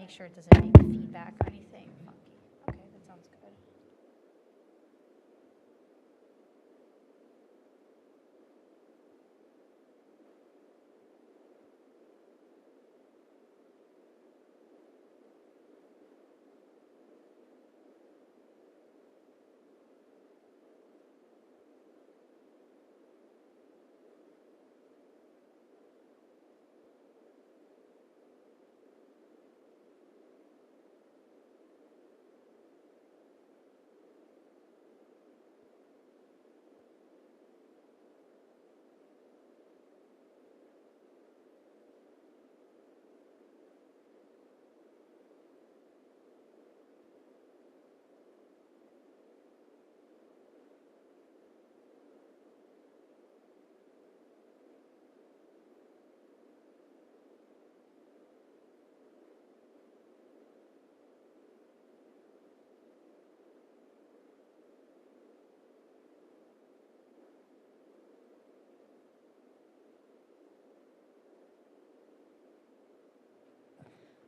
make sure it doesn't make feedback or anything funky. Okay, that sounds good.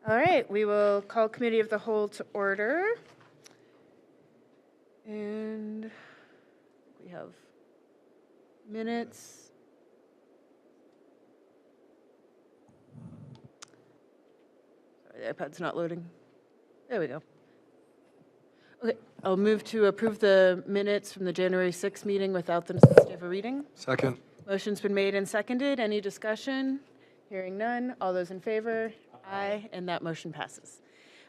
All right, we will call Committee of the Whole to order. And we have minutes. Sorry, the iPad's not loading. There we go. Okay, I'll move to approve the minutes from the January 6th meeting without the necessity of a reading. Second. Motion's been made and seconded. Any discussion? Hearing none. All those in favor? Aye, and that motion passes.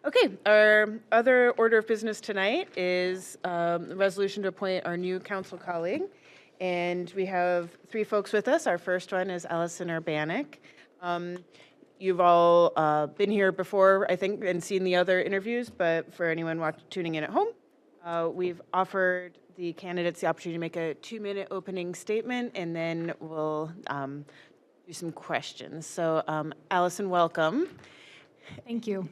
Okay, our other order of business tonight is a resolution to appoint our new council colleague. And we have 3 folks with us. Our first one is Allison Urbanik. You've all been here before, I think, and seen the other interviews, but for anyone tuning in at home, we've offered the candidates the opportunity to make a 2-minute opening statement, and then we'll do some questions. So, Allison, welcome. Thank you.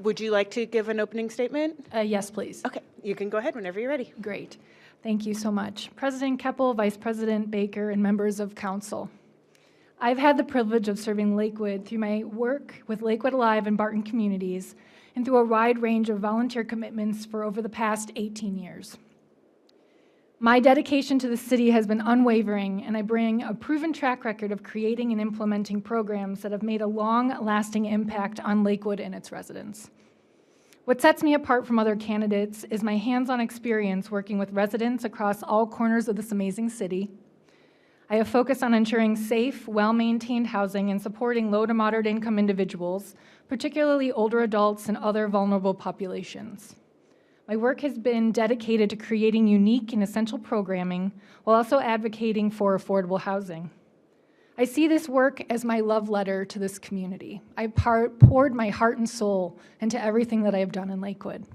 Would you like to give an opening statement? Yes, please. Okay, you can go ahead whenever you're ready. Great. Thank you so much. President Keppel, Vice President Baker, and members of council. I've had the privilege of serving Lakewood through my work with Lakewood Alive and Barton Communities and through a wide range of volunteer commitments for over the past 18 years. My dedication to the city has been unwavering, and I bring a proven track record of creating and implementing programs that have made a long-lasting impact on Lakewood and its residents. What sets me apart from other candidates is my hands-on experience working with residents across all corners of this amazing city. I have focused on ensuring safe, well-maintained housing and supporting low to moderate income individuals, particularly older adults and other vulnerable populations. My work has been dedicated to creating unique and essential programming while also advocating for affordable housing. I see this work as my love letter to this community. I poured my heart and soul into everything that I have done in Lakewood.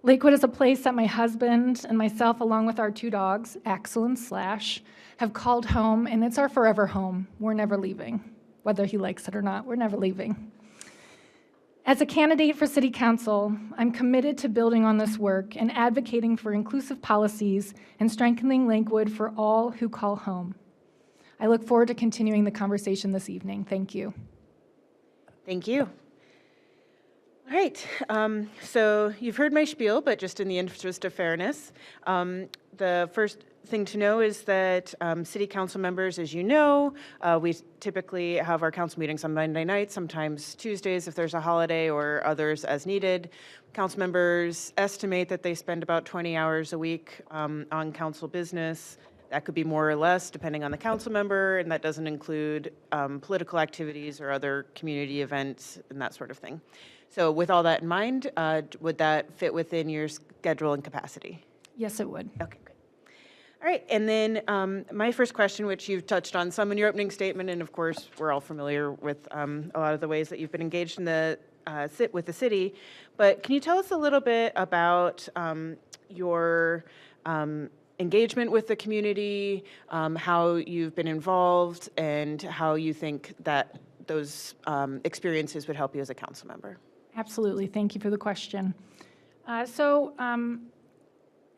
Lakewood is a place that my husband and myself, along with our 2 dogs, Axel and Slash, have called home, and it's our forever home. We're never leaving. Whether he likes it or not, we're never leaving. As a candidate for City Council, I'm committed to building on this work and advocating for inclusive policies and strengthening Lakewood for all who call home. I look forward to continuing the conversation this evening. Thank you. Thank you. All right, so you've heard my spiel, but just in the interest of fairness, the first thing to know is that city council members, as you know, we typically have our council meetings on Monday nights, sometimes Tuesdays if there's a holiday, or others as needed. Council members estimate that they spend about 20 hours a week on council business. That could be more or less depending on the council member, and that doesn't include political activities or other community events and that sort of thing. So with all that in mind, would that fit within your schedule and capacity? Yes, it would. Okay, good. All right, and then my first question, which you've touched on some in your opening statement, and of course we're all familiar with a lot of the ways that you've been engaged in the with the city, but can you tell us a little bit about your engagement with the community, how you've been involved, and how you think that those experiences would help you as a council member? Absolutely. Thank you for the question.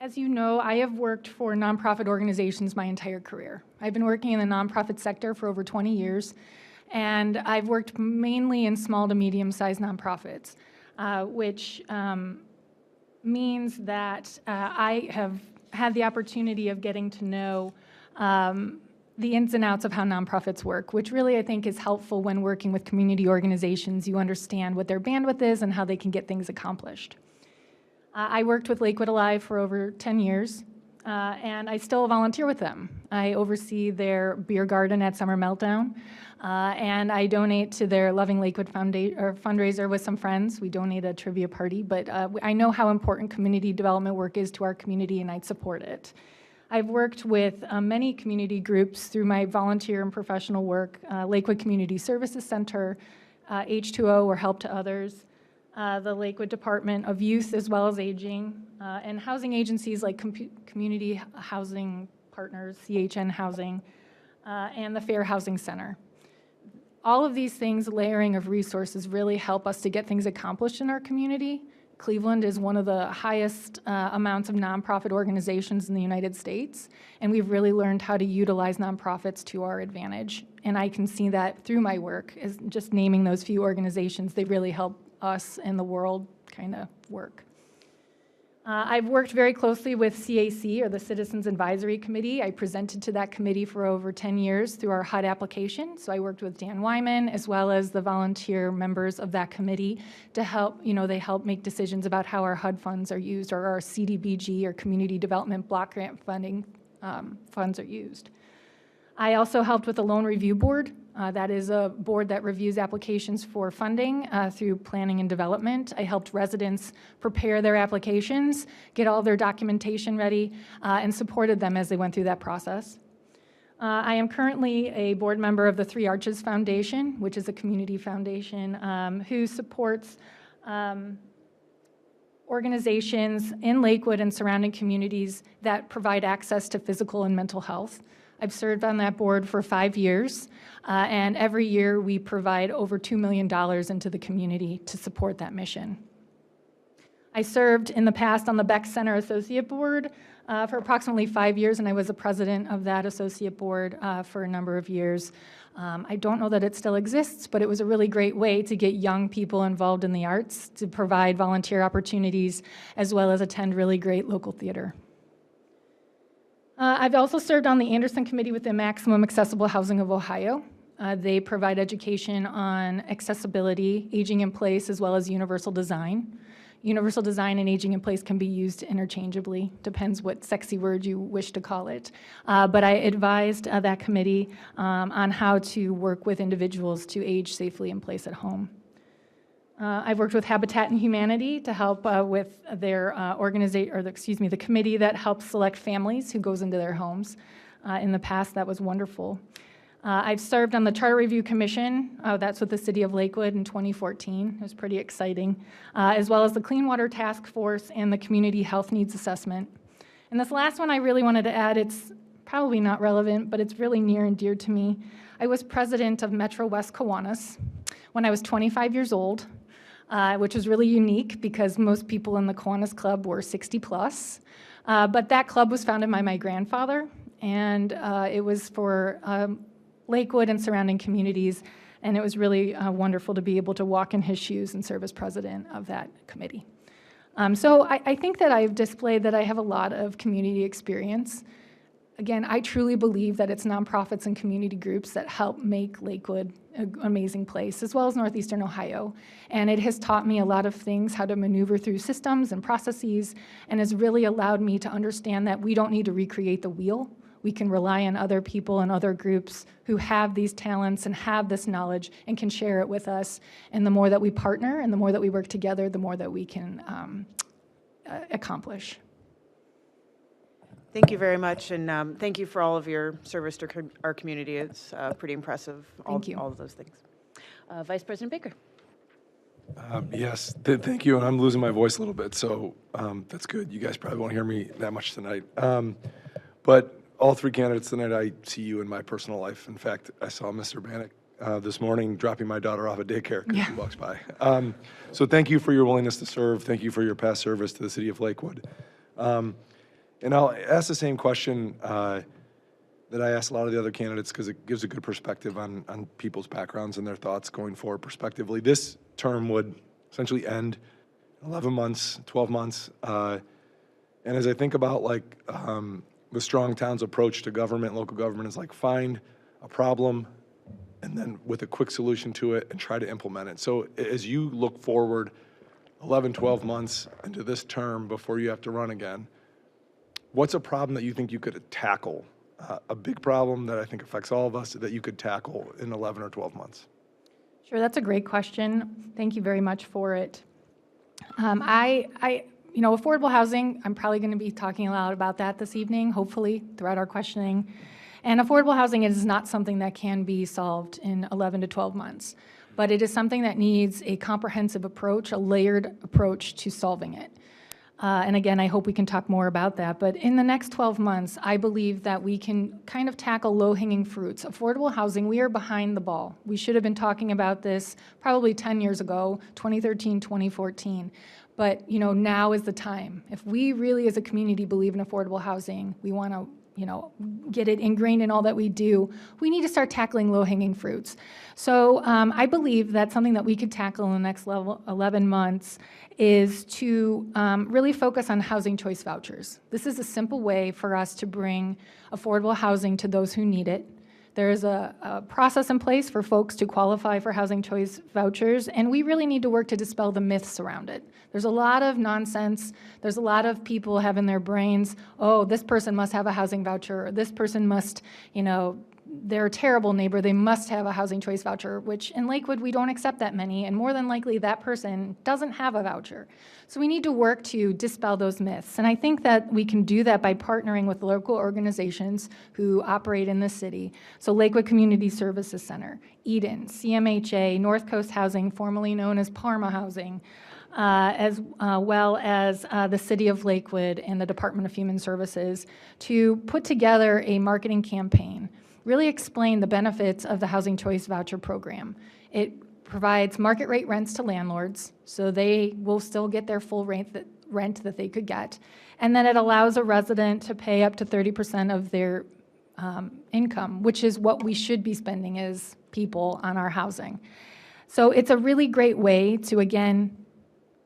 As you know, I have worked for nonprofit organizations my entire career. I've been working in the nonprofit sector for over 20 years, And I've worked mainly in small to medium-sized nonprofits, which means that I have had the opportunity of getting to know the ins and outs of how nonprofits work, which really I think is helpful when working with community organizations. You understand what their bandwidth is and how they can get things accomplished. I worked with Lakewood Alive for over 10 years, and I still volunteer with them. I oversee their beer garden at Summer Meltdown, and I donate to their Loving Lakewood fundraiser with some friends. We donate a trivia party, but I know how important community development work is to our community, and I'd support it. I've worked with many community groups through my volunteer and professional work, Lakewood Community Services Center, H2O, or Help to Others, the Lakewood Department of Youth as well as Aging, and housing agencies like Community Housing Partners, CHN Housing, and the Fair Housing Center. All of these things, layering of resources, really help us to get things accomplished in our community. Cleveland is one of the highest amounts of nonprofit organizations in the United States, and we've really learned how to utilize nonprofits to our advantage. And I can see that through my work, is just naming those few organizations. They really help us and the world kind of work. I've worked very closely with CAC, or the Citizens Advisory Committee. I presented to that committee for over 10 years through our HUD application. So I worked with Dan Wyman as well as the volunteer members of that committee to help, they help make decisions about how our HUD funds are used, or our CDBG, or Community Development Block Grant funding funds are used. I also helped with the Loan Review Board. That is a board that reviews applications for funding through planning and development. I helped residents prepare their applications, get all their documentation ready, and supported them as they went through that process. I am currently a board member of the Three Arches Foundation, which is a community foundation who supports organizations in Lakewood and surrounding communities that provide access to physical and mental health. I've served on that board for 5 years, and every year we provide over $2 million into the community to support that mission. I served in the past on the Beck Center Associate Board for approximately 5 years, and I was the president of that associate board for a number of years. I don't know that it still exists, but it was a really great way to get young people involved in the arts, to provide volunteer opportunities, as well as attend really great local theater. I've also served on the Anderson Committee with the Maximum Accessible Housing of Ohio. They provide education on accessibility, aging in place, as well as universal design. Universal design and aging in place can be used interchangeably, depends what sexy word you wish to call it. But I advised that committee on how to work with individuals to age safely in place at home. I've worked with Habitat and Humanity to help with their the committee that helps select families who goes into their homes. In the past, that was wonderful. I've served on the Charter Review Commission, that's with the City of Lakewood in 2014. It was pretty exciting, as well as the Clean Water Task Force and the Community Health Needs Assessment. And this last one I really wanted to add, it's probably not relevant, but it's really near and dear to me. I was president of Metro West Kiwanis when I was 25 years old. Which was really unique because most people in the Kiwanis Club were 60 plus. But that club was founded by my grandfather, and it was for Lakewood and surrounding communities, and it was really wonderful to be able to walk in his shoes and serve as president of that committee. So I think that I've displayed that I have a lot of community experience. Again, I truly believe that it's nonprofits and community groups that help make Lakewood an amazing place, as well as Northeastern Ohio. And it has taught me a lot of things, how to maneuver through systems and processes, and has really allowed me to understand that we don't need to recreate the wheel. We can rely on other people and other groups who have these talents and have this knowledge and can share it with us. And the more that we partner and the more that we work together, the more that we can accomplish. Thank you very much, and thank you for all of your service to our community. It's pretty impressive, all of those things. Vice President Baker. Yes, thank you, and I'm losing my voice a little bit, so that's good. You guys probably won't hear me that much tonight. But all three candidates tonight, I see you in my personal life. In fact, I saw Mr. Bannock this morning dropping my daughter off at daycare because she walks by. So thank you for your willingness to serve. Thank you for your past service to the city of Lakewood. And I'll ask the same question that I ask a lot of the other candidates because it gives a good perspective on people's backgrounds and their thoughts going forward prospectively. This term would essentially end 11 months, 12 months. And as I think about like the Strong Towns approach to government, local government is like find a problem and then with a quick solution to it and try to implement it. So as you look forward 11, 12 months into this term before you have to run again, what's a problem that you think you could tackle? A big problem that I think affects all of us that you could tackle in 11 or 12 months? Sure, that's a great question. Thank you very much for it. Affordable housing, I'm probably going to be talking a lot about that this evening, hopefully, throughout our questioning. And affordable housing is not something that can be solved in 11 to 12 months, but it is something that needs a comprehensive approach, a layered approach to solving it. And again, I hope we can talk more about that. But in the next 12 months, I believe that we can kind of tackle low-hanging fruits. Affordable housing, we are behind the ball. We should have been talking about this probably 10 years ago, 2013, 2014. But, now is the time. If we really as a community believe in affordable housing, we want to get it ingrained in all that we do, we need to start tackling low-hanging fruits. So I believe that something that we could tackle in the next 11 months is to really focus on housing choice vouchers. This is a simple way for us to bring affordable housing to those who need it. There is a process in place for folks to qualify for housing choice vouchers, and we really need to work to dispel the myths around it. There's a lot of nonsense. There's a lot of people have in their brains, oh, this person must have a housing voucher, or this person must, they're a terrible neighbor, they must have a housing choice voucher, which in Lakewood, we don't accept that many, and more than likely that person doesn't have a voucher. So we need to work to dispel those myths, and I think that we can do that by partnering with local organizations who operate in the city. So Lakewood Community Services Center, Eden, CMHA, North Coast Housing, formerly known as Parma Housing, as well as the City of Lakewood and the Department of Human Services to put together a marketing campaign, really explain the benefits of the Housing Choice Voucher Program. It provides market rate rents to landlords, so they will still get their full rent that they could get. And then it allows a resident to pay up to 30% of their income, which is what we should be spending as people on our housing. So it's a really great way to, again,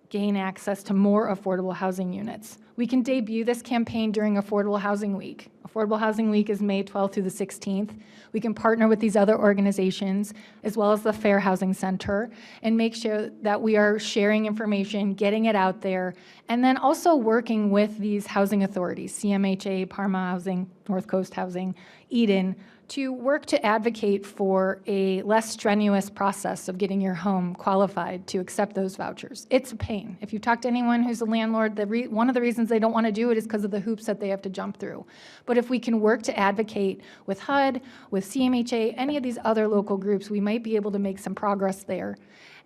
gain access to more affordable housing units. We can debut this campaign during Affordable Housing Week. Affordable Housing Week is May 12th through the 16th. We can partner with these other organizations, as well as the Fair Housing Center, and make sure that we are sharing information, getting it out there, and then also working with these housing authorities, CMHA, Parma Housing, North Coast Housing, Eden, to work to advocate for a less strenuous process of getting your home qualified to accept those vouchers. It's a pain. If you talk to anyone who's a landlord, one of the reasons they don't want to do it is because of the hoops that they have to jump through. But if we can work to advocate with HUD, with CMHA, any of these other local groups, we might be able to make some progress there.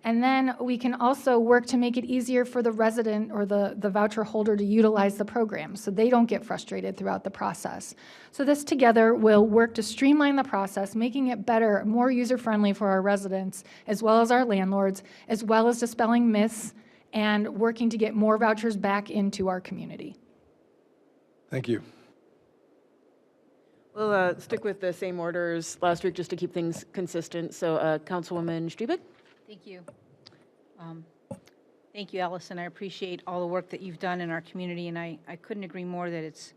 And then we can also work to make it easier for the resident or the voucher holder to utilize the program so they don't get frustrated throughout the process. So this together will work to streamline the process, making it better, more user-friendly for our residents, as well as our landlords, as well as dispelling myths and working to get more vouchers back into our community. Thank you. We'll stick with the same order as last week just to keep things consistent. So Councilwoman Striebeck. Thank you. Thank you, Allison. I appreciate all the work that you've done in our community, and I couldn't agree more that it's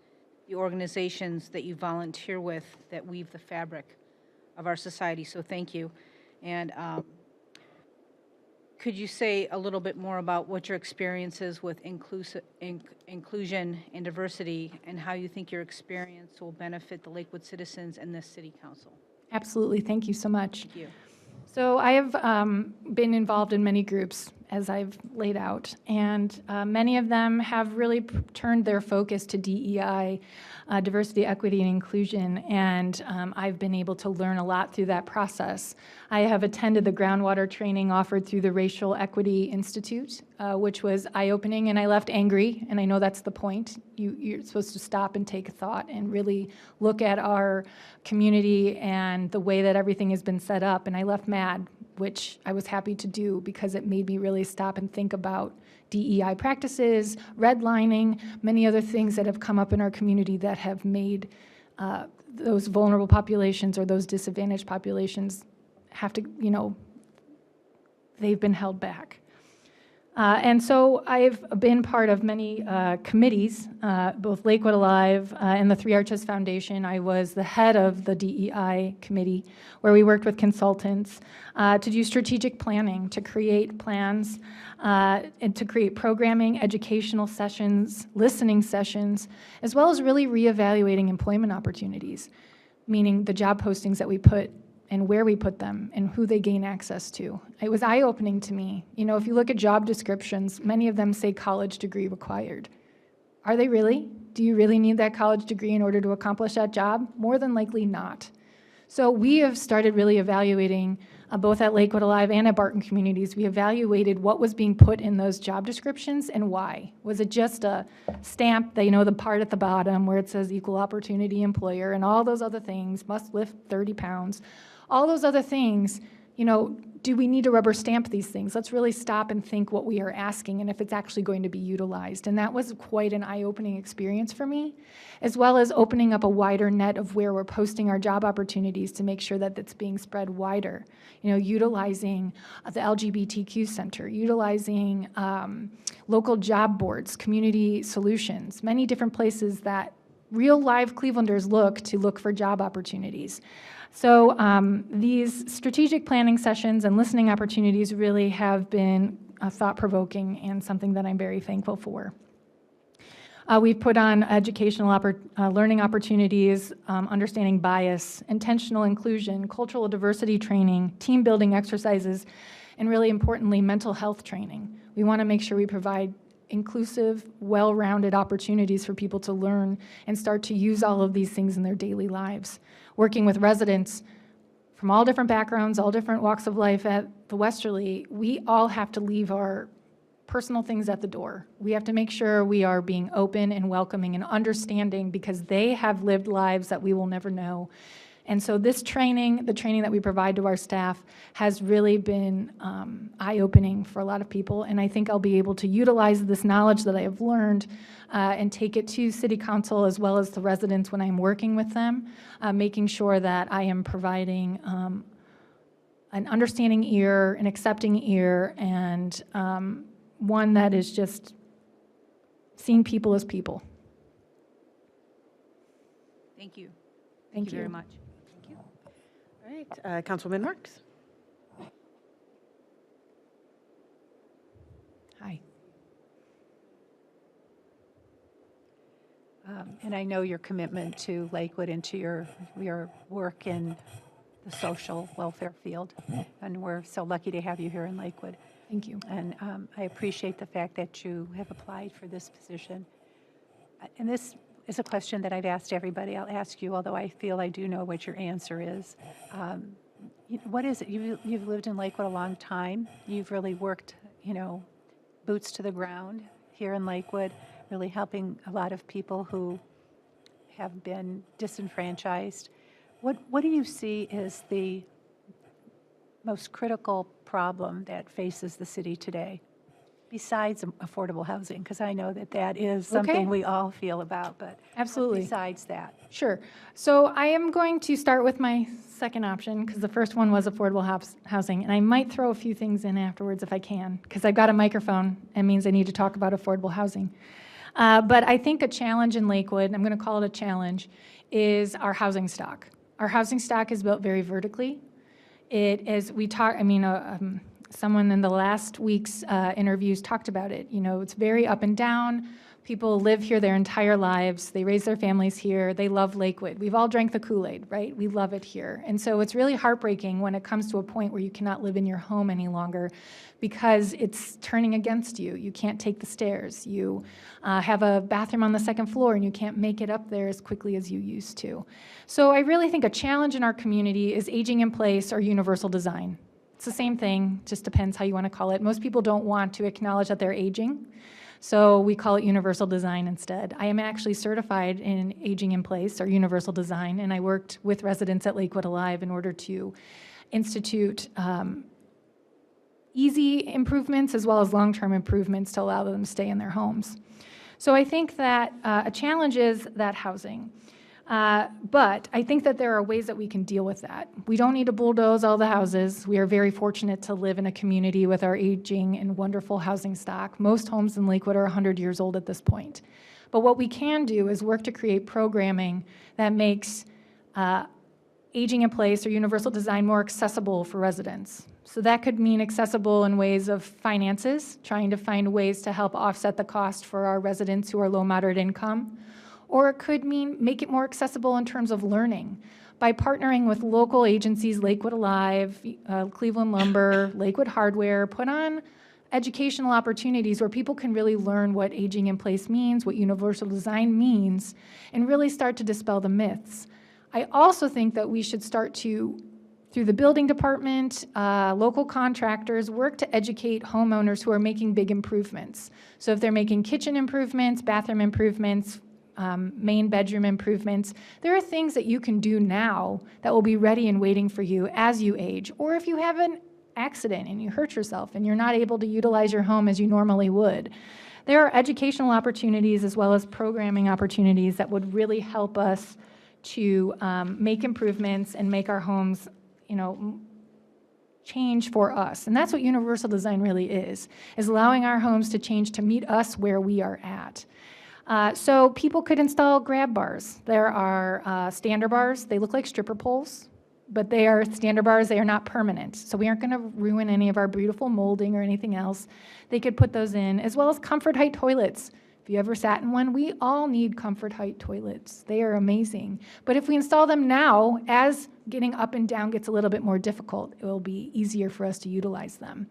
the organizations that you volunteer with that weave the fabric of our society, so thank you. And could you say a little bit more about what your experience is with inclusion and diversity and how you think your experience will benefit the Lakewood citizens and this city council? Absolutely. Thank you so much. Thank you. So I have been involved in many groups, as I've laid out, and many of them have really turned their focus to DEI, diversity, equity, and inclusion, and I've been able to learn a lot through that process. I have attended the groundwater training offered through the Racial Equity Institute, which was eye-opening, and I left angry, and I know that's the point. You're supposed to stop and take a thought and really look at our community and the way that everything has been set up, and I left mad, which I was happy to do because it made me really stop and think about DEI practices, redlining, many other things that have come up in our community that have made those vulnerable populations or those disadvantaged populations have to, they've been held back. And so I've been part of many committees, both Lakewood Alive and the Three Arches Foundation. I was the head of the DEI committee, where we worked with consultants to do strategic planning, to create plans, and to create programming, educational sessions, listening sessions, as well as really reevaluating employment opportunities, meaning the job postings that we put and where we put them and who they gain access to. It was eye-opening to me. If you look at job descriptions, many of them say college degree required. Are they really? Do you really need that college degree in order to accomplish that job? More than likely not. So we have started really evaluating, both at Lakewood Alive and at Barton Communities, we evaluated what was being put in those job descriptions and why. Was it just a stamp, the part at the bottom where it says equal opportunity employer and all those other things, must lift 30 pounds, all those other things, do we need to rubber stamp these things? Let's really stop and think what we are asking and if it's actually going to be utilized. And that was quite an eye-opening experience for me, as well as opening up a wider net of where we're posting our job opportunities to make sure that it's being spread wider. Utilizing the LGBTQ Center, utilizing local job boards, community solutions, many different places that real live Clevelanders look for job opportunities. So these strategic planning sessions and listening opportunities really have been thought-provoking and something that I'm very thankful for. We've put on educational learning opportunities, understanding bias, intentional inclusion, cultural diversity training, team-building exercises, and really importantly, mental health training. We want to make sure we provide inclusive, well-rounded opportunities for people to learn and start to use all of these things in their daily lives. Working with residents from all different backgrounds, all different walks of life at the Westerly, we all have to leave our personal things at the door. We have to make sure we are being open and welcoming and understanding because they have lived lives that we will never know. And so this training, the training that we provide to our staff, has really been eye-opening for a lot of people. And I think I'll be able to utilize this knowledge that I have learned and take it to City Council as well as the residents when I'm working with them, making sure that I am providing an understanding ear, an accepting ear, and one that is just seeing people as people. Thank you. Thank you very much. All right, Councilwoman Marks. Hi. And I know your commitment to Lakewood and to your work in the social welfare field, and we're so lucky to have you here in Lakewood. Thank you. And I appreciate the fact that you have applied for this position. And this is a question that I've asked everybody. I'll ask you, although I feel I do know what your answer is. What is it? You've lived in Lakewood a long time. You've really worked, boots to the ground here in Lakewood, really helping a lot of people who have been disenfranchised. What do you see as the most critical problem that faces the city today, besides affordable housing? Because I know that is something we all feel about, but Absolutely. besides that. Sure. So I am going to start with my second option because the first one was affordable housing, and I might throw a few things in afterwards if I can, because I've got a microphone. It means I need to talk about affordable housing. But I think a challenge in Lakewood, I'm going to call it a challenge, is our housing stock. Our housing stock is built very vertically. It is, someone in the last week's interviews talked about it. It's very up and down. People live here their entire lives. They raise their families here. They love Lakewood. We've all drank the Kool-Aid, right? We love it here. And so it's really heartbreaking when it comes to a point where you cannot live in your home any longer because it's turning against you. You can't take the stairs. You have a bathroom on the second floor and you can't make it up there as quickly as you used to. So I really think a challenge in our community is aging in place or universal design. It's the same thing, just depends how you want to call it. Most people don't want to acknowledge that they're aging, so we call it universal design instead. I am actually certified in aging in place or universal design, and I worked with residents at Lakewood Alive in order to institute easy improvements as well as long-term improvements to allow them to stay in their homes. So I think that a challenge is that housing. But I think that there are ways that we can deal with that. We don't need to bulldoze all the houses. We are very fortunate to live in a community with our aging and wonderful housing stock. Most homes in Lakewood are 100 years old at this point. But what we can do is work to create programming that makes aging in place or universal design more accessible for residents. So that could mean accessible in ways of finances, trying to find ways to help offset the cost for our residents who are low, moderate income. Or it could mean make it more accessible in terms of learning by partnering with local agencies, Lakewood Alive, Cleveland Lumber, Lakewood Hardware, put on educational opportunities where people can really learn what aging in place means, what universal design means, and really start to dispel the myths. I also think that we should start to, through the building department, local contractors, work to educate homeowners who are making big improvements. So if they're making kitchen improvements, bathroom improvements, main bedroom improvements, there are things that you can do now that will be ready and waiting for you as you age. Or if you have an accident and you hurt yourself and you're not able to utilize your home as you normally would. There are educational opportunities as well as programming opportunities that would really help us to make improvements and make our homes, change for us. And that's what universal design really is allowing our homes to change to meet us where we are at. So people could install grab bars. There are stander bars. They look like stripper poles, but they are stander bars. They are not permanent. So we aren't going to ruin any of our beautiful molding or anything else. They could put those in, as well as comfort height toilets. If you ever sat in one, we all need comfort height toilets. They are amazing. But if we install them now, as getting up and down gets a little bit more difficult, it will be easier for us to utilize them.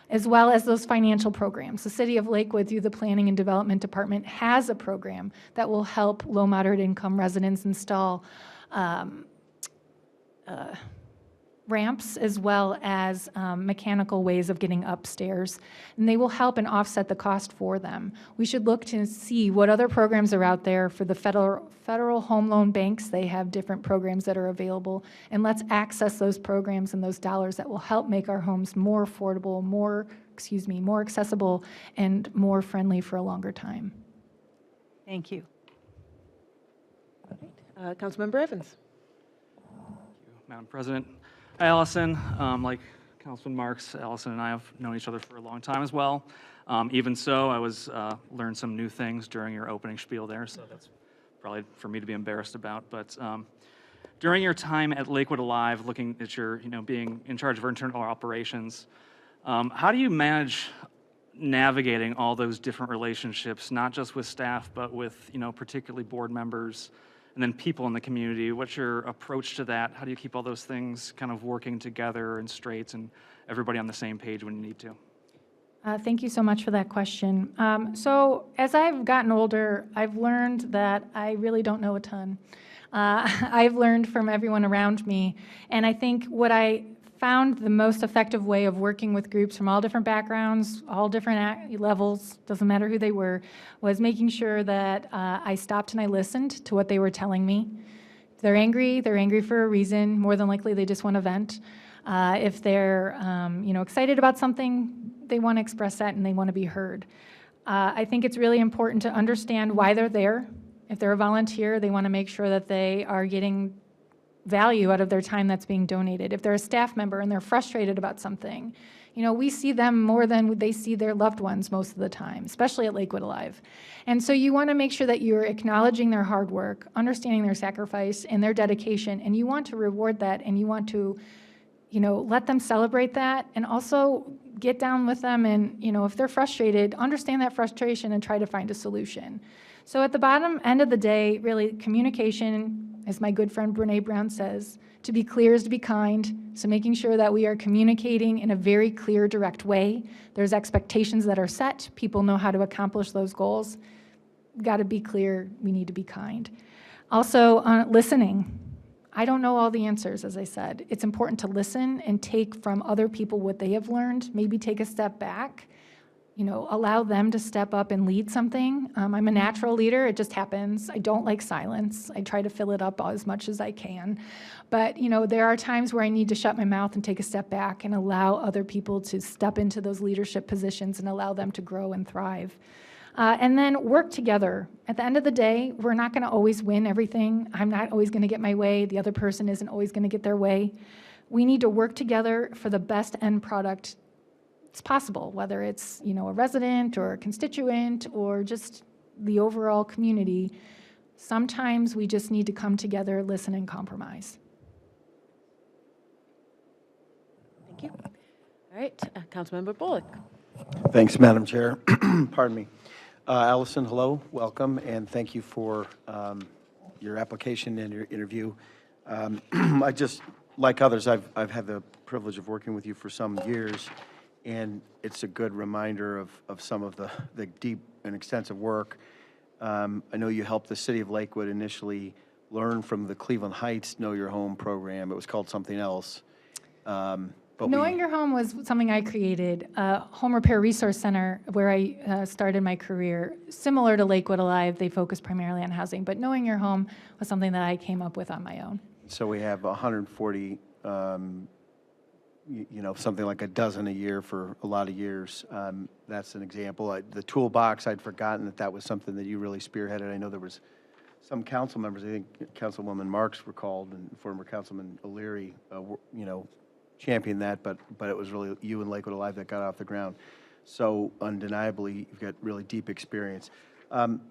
As well as those financial programs. The City of Lakewood, through the Planning and Development Department, has a program that will help low, moderate income residents install ramps as well as mechanical ways of getting upstairs, and they will help and offset the cost for them. We should look to see what other programs are out there for the federal home loan banks. They have different programs that are available, and let's access those programs and those dollars that will help make our homes more affordable, more accessible, and more friendly for a longer time. Thank you. Councilmember Evans. Madam President. Hi, Allison. Like Councilman Marks, Allison and I have known each other for a long time as well. Even so, I learned some new things during your opening spiel there, so that's probably for me to be embarrassed about. But during your time at Lakewood Alive, looking at your, being in charge of internal operations, how do you manage navigating all those different relationships, not just with staff, but with, particularly board members, and then people in the community? What's your approach to that? How do you keep all those things kind of working together and straight and everybody on the same page when you need to? Thank you so much for that question. So as I've gotten older, I've learned that I really don't know a ton. I've learned from everyone around me, and I think what I found the most effective way of working with groups from all different backgrounds, all different levels, doesn't matter who they were, was making sure that I stopped and I listened to what they were telling me. If they're angry for a reason. More than likely, they just want to vent. If they're excited about something, they want to express that and they want to be heard. I think it's really important to understand why they're there. If they're a volunteer, they want to make sure that they are getting value out of their time that's being donated. If they're a staff member and they're frustrated about something, we see them more than they see their loved ones most of the time, especially at Lakewood Alive. And so you want to make sure that you're acknowledging their hard work, understanding their sacrifice and their dedication, and you want to reward that, and you want to, let them celebrate that, and also get down with them, and, if they're frustrated, understand that frustration and try to find a solution. So at the bottom end of the day, really, communication, as my good friend Brene Brown says, to be clear is to be kind. So making sure that we are communicating in a very clear, direct way. There's expectations that are set. People know how to accomplish those goals. Got to be clear. We need to be kind. Also, listening. I don't know all the answers, as I said. It's important to listen and take from other people what they have learned. Maybe take a step back. Allow them to step up and lead something. I'm a natural leader. It just happens. I don't like silence. I try to fill it up as much as I can. But, there are times where I need to shut my mouth and take a step back and allow other people to step into those leadership positions and allow them to grow and thrive. And then work together. At the end of the day, we're not going to always win everything. I'm not always going to get my way. The other person isn't always going to get their way. We need to work together for the best end product it's possible, whether it's, a resident or a constituent or just the overall community. Sometimes we just need to come together, listen, and compromise. Thank you. All right, Councilmember Bullock. Thanks, Madam Chair. Pardon me. Allison, hello, welcome, and thank you for your application and your interview. I just, like others, I've had the privilege of working with you for some years, and it's a good reminder of some of the deep and extensive work. I know you helped the city of Lakewood initially learn from the Cleveland Heights Know Your Home program. It was called something else. But Knowing Your Home was something I created, a home repair resource center where I started my career. Similar to Lakewood Alive, they focus primarily on housing, but Knowing Your Home was something that I came up with on my own. So we have 140, something like a dozen a year for a lot of years. That's an example. The toolbox, I'd forgotten that was something that you really spearheaded. I know there was some council members, I think Councilwoman Marks recalled, and former Councilman O'Leary, championed that, but it was really you and Lakewood Alive that got off the ground. So undeniably, you've got really deep experience.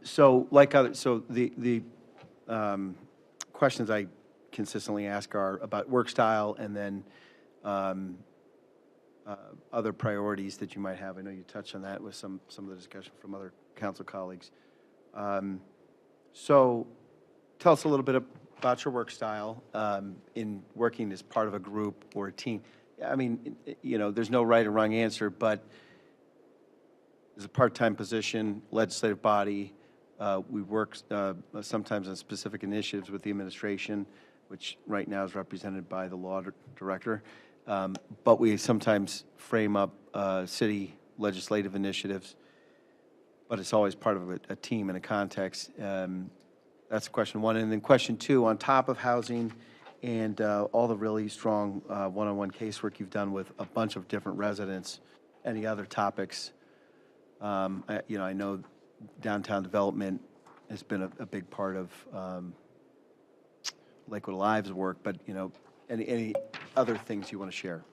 So the questions I consistently ask are about work style and then other priorities that you might have. I know you touched on that with some of the discussion from other council colleagues. So tell us a little bit about your work style in working as part of a group or a team. I mean, there's no right or wrong answer, but as a part-time position, legislative body, we work sometimes on specific initiatives with the administration, which right now is represented by the law director. But we sometimes frame up city legislative initiatives, but it's always part of a team and a context. That's question one. And then question two, on top of housing and all the really strong one-on-one casework you've done with a bunch of different residents, any other topics? I know downtown development has been a big part of Lakewood Alive's work, but, any other things you want to share?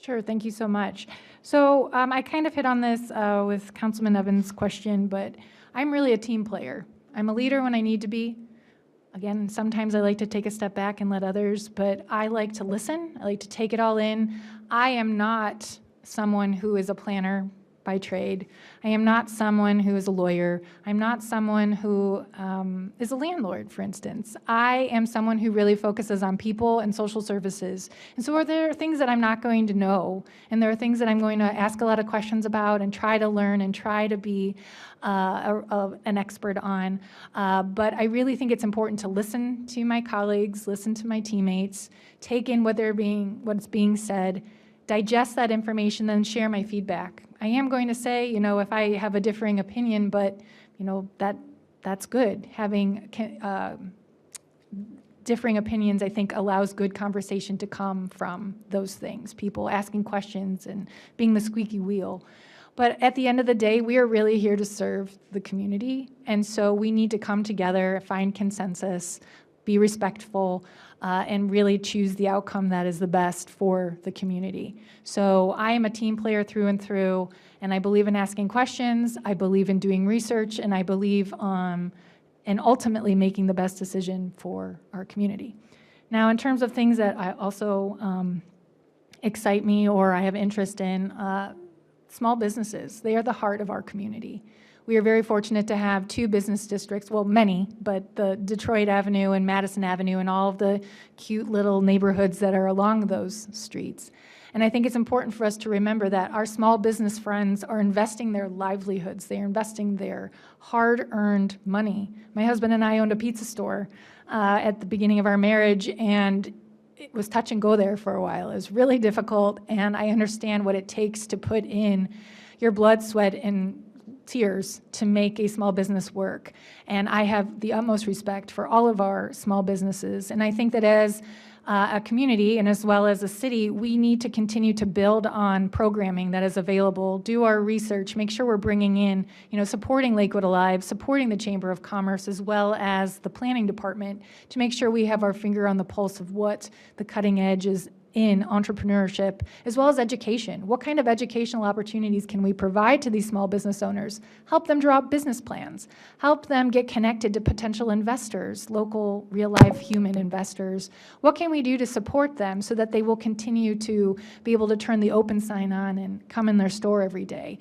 Sure, thank you so much. So I kind of hit on this with Councilman Evans' question, but I'm really a team player. I'm a leader when I need to be. Again, sometimes I like to take a step back and let others, but I like to listen. I like to take it all in. I am not someone who is a planner by trade. I am not someone who is a lawyer. I'm not someone who is a landlord, for instance. I am someone who really focuses on people and social services. And so there are things that I'm not going to know, and there are things that I'm going to ask a lot of questions about and try to learn and try to be an expert on. But I really think it's important to listen to my colleagues, listen to my teammates, take in what's being said, digest that information, then share my feedback. I am going to say, if I have a differing opinion, but, that's good. Having differing opinions, I think, allows good conversation to come from those things, people asking questions and being the squeaky wheel. But at the end of the day, we are really here to serve the community, and so we need to come together, find consensus, be respectful, and really choose the outcome that is the best for the community. So I am a team player through and through, and I believe in asking questions, I believe in doing research, and I believe in ultimately making the best decision for our community. Now, in terms of things that I also excite me or I have interest in, small businesses, they are the heart of our community. We are very fortunate to have two business districts, well, many, but the Detroit Avenue and Madison Avenue and all of the cute little neighborhoods that are along those streets. And I think it's important for us to remember that our small business friends are investing their livelihoods. They are investing their hard-earned money. My husband and I owned a pizza store at the beginning of our marriage, and it was touch and go there for a while. It was really difficult, and I understand what it takes to put in your blood, sweat, and tears to make a small business work. And I have the utmost respect for all of our small businesses. And I think that as a community and as well as a city, we need to continue to build on programming that is available, do our research, make sure we're bringing in, supporting Lakewood Alive, supporting the Chamber of Commerce, as well as the planning department to make sure we have our finger on the pulse of what the cutting edge is in entrepreneurship, as well as education. What kind of educational opportunities can we provide to these small business owners? Help them draw up business plans. Help them get connected to potential investors, local, real-life human investors. What can we do to support them so that they will continue to be able to turn the open sign on and come in their store every day?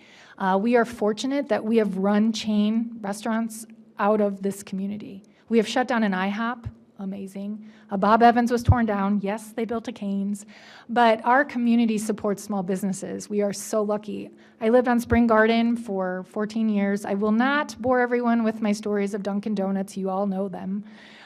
We are fortunate that we have run chain restaurants out of this community. We have shut down an IHOP. Amazing. Bob Evans was torn down. Yes, they built a Cane's. But our community supports small businesses. We are so lucky. I lived on Spring Garden for 14 years. I will not bore everyone with my stories of Dunkin' Donuts. You all know them,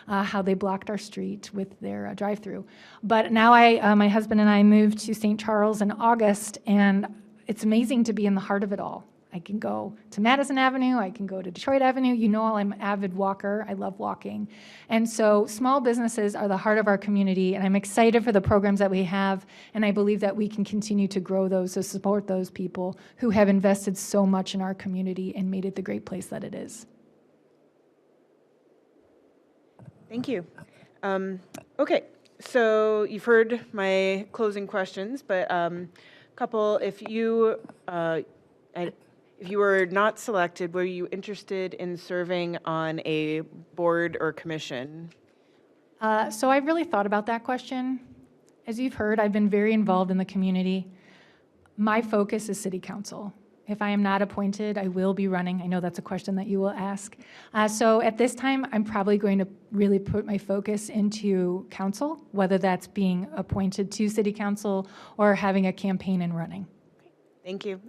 how they blocked our street with their drive-through. But now my husband and I moved to St. Charles in August, and it's amazing to be in the heart of it all. I can go to Madison Avenue, I can go to Detroit Avenue. You know I'm an avid walker. I love walking. And so small businesses are the heart of our community, and I'm excited for the programs that we have, and I believe that we can continue to grow those, to support those people who have invested so much in our community and made it the great place that it is. Thank you. Okay, so you've heard my closing questions, but couple, if you were not selected, were you interested in serving on a board or commission? So I've really thought about that question. As you've heard, I've been very involved in the community. My focus is city council. If I am not appointed, I will be running. I know that's a question that you will ask. So at this time, I'm probably going to really put my focus into council, whether that's being appointed to city council or having a campaign and running. Thank you.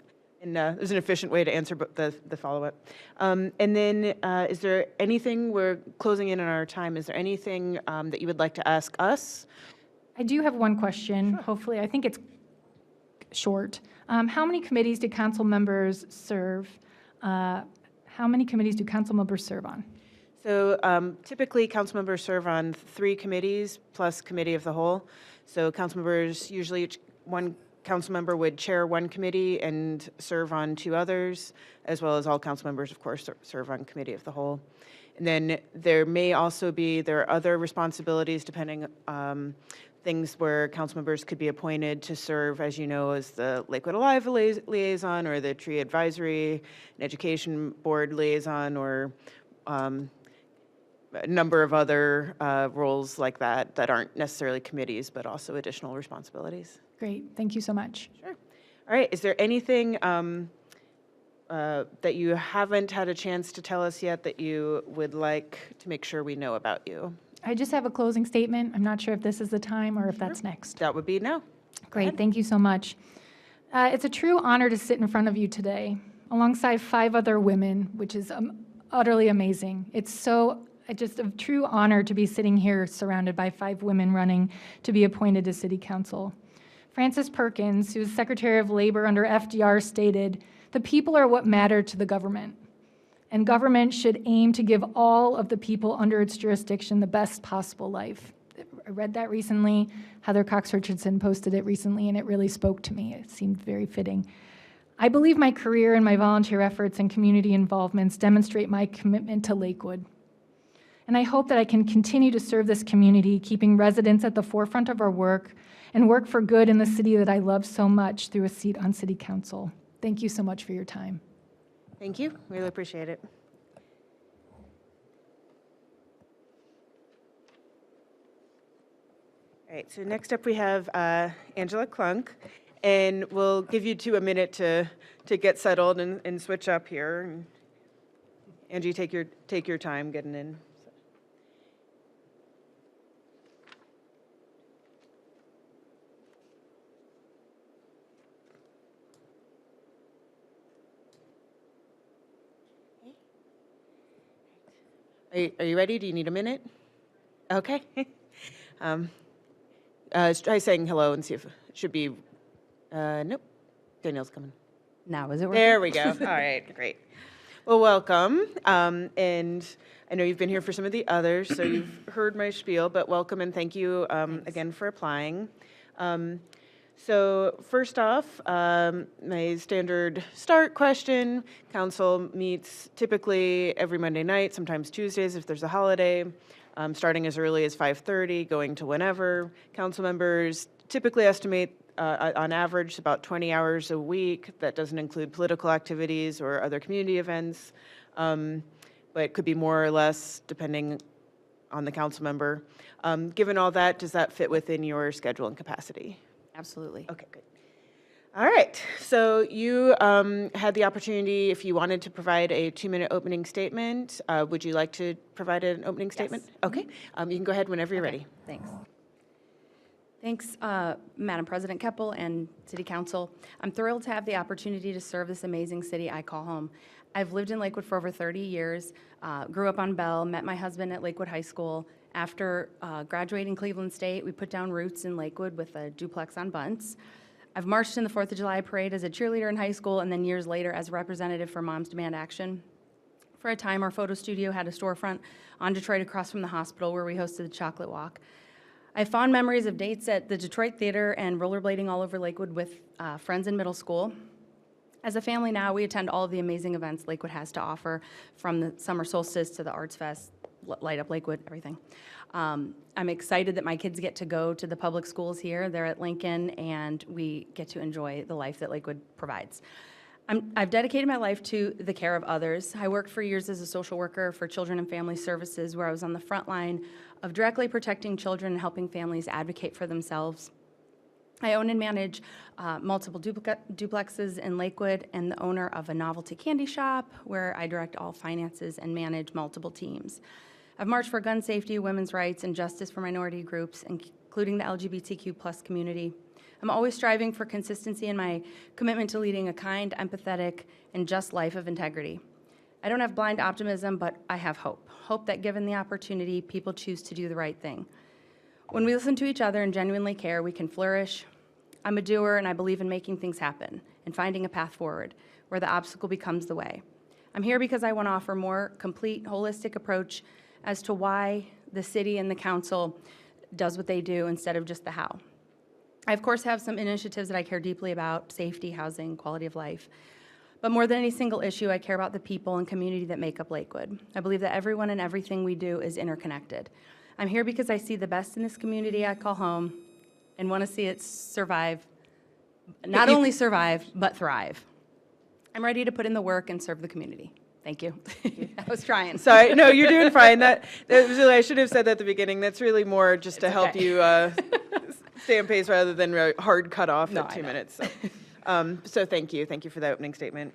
And there's an efficient way to answer the follow-up. And then is there anything, we're closing in on our time, is there anything that you would like to ask us? I do have one question. Sure. Hopefully, I think it's short. How many committees do council members serve? How many committees do council members serve on? So typically, council members serve on 3 committees plus committee of the whole. So council members, usually one council member would chair one committee and serve on 2 others, as well as all council members, of course, serve on committee of the whole. And then there are other responsibilities depending things where council members could be appointed to serve, as you know, as the Lakewood Alive liaison or the Tree Advisory and Education Board liaison, or a number of other roles like that that aren't necessarily committees, but also additional responsibilities. Great. Thank you so much. Sure. All right. Is there anything that you haven't had a chance to tell us yet that you would like to make sure we know about you? I just have a closing statement. I'm not sure if this is the time or if that's next. That would be now. Great. Thank you so much. It's a true honor to sit in front of you today alongside 5 other women, which is utterly amazing. It's just a true honor to be sitting here surrounded by 5 women running to be appointed to City Council. Frances Perkins, who is Secretary of Labor under FDR, stated, "The people are what matter to the government, and government should aim to give all of the people under its jurisdiction the best possible life." I read that recently. Heather Cox Richardson posted it recently, and it really spoke to me. It seemed very fitting. I believe my career and my volunteer efforts and community involvements demonstrate my commitment to Lakewood. And I hope that I can continue to serve this community, keeping residents at the forefront of our work and work for good in the city that I love so much through a seat on City Council. Thank you so much for your time. Thank you. Really appreciate it. All right, so next up we have Angela Klunk, and we'll give you 2 a minute to get settled and switch up here. And Angie, take your time getting in. Are you ready? Do you need a minute? Okay. Try saying hello and see if it should be, nope, Danielle's coming. Now is it working? There we go. All right, great. Well, welcome. And I know you've been here for some of the others, so you've heard my spiel, but welcome and thank you again for applying. So first off, my standard start question. Council meets typically every Monday night, sometimes Tuesdays if there's a holiday, starting as early as 5:30, going to whenever. Council members typically estimate on average about 20 hours a week. That doesn't include political activities or other community events, but it could be more or less depending on the council member. Given all that, does that fit within your schedule and capacity? Absolutely. Okay, good. All right, so you had the opportunity, if you wanted to provide a 2-minute opening statement, would you like to provide an opening statement? Okay, you can go ahead whenever you're ready. Thanks. Thanks, Madam President Keppel and City Council. I'm thrilled to have the opportunity to serve this amazing city I call home. I've lived in Lakewood for over 30 years, grew up on Bell, met my husband at Lakewood High School. After graduating Cleveland State, we put down roots in Lakewood with a duplex on Bunts. I've marched in the 4th of July parade as a cheerleader in high school, and then years later as a representative for Moms Demand Action. For a time, our photo studio had a storefront on Detroit across from the hospital where we hosted the Chocolate Walk. I have fond memories of dates at the Detroit Theater and rollerblading all over Lakewood with friends in middle school. As a family now, we attend all of the amazing events Lakewood has to offer, from the summer solstice to the Arts Fest, Light Up Lakewood, everything. I'm excited that my kids get to go to the public schools here. They're at Lincoln, and we get to enjoy the life that Lakewood provides. I've dedicated my life to the care of others. I worked for years as a social worker for Children and Family Services, where I was on the front line of directly protecting children and helping families advocate for themselves. I own and manage multiple duplexes in Lakewood, and the owner of a novelty candy shop where I direct all finances and manage multiple teams. I've marched for gun safety, women's rights, and justice for minority groups, including the LGBTQ+ community. I'm always striving for consistency in my commitment to leading a kind, empathetic, and just life of integrity. I don't have blind optimism, but I have hope. Hope that given the opportunity, people choose to do the right thing. When we listen to each other and genuinely care, we can flourish. I'm a doer, and I believe in making things happen and finding a path forward where the obstacle becomes the way. I'm here because I want to offer a more complete, holistic approach as to why the city and the council does what they do instead of just the how. I, of course, have some initiatives that I care deeply about: safety, housing, quality of life. But more than any single issue, I care about the people and community that make up Lakewood. I believe that everyone and everything we do is interconnected. I'm here because I see the best in this community I call home and want to see it survive, not only survive, but thrive. I'm ready to put in the work and serve the community. Thank you. I was trying. Sorry, no, you're doing fine. That was really, I should have said that at the beginning. That's really more just to help you stay on pace rather than a hard cutoff at 2 minutes. So thank you. Thank you for that opening statement.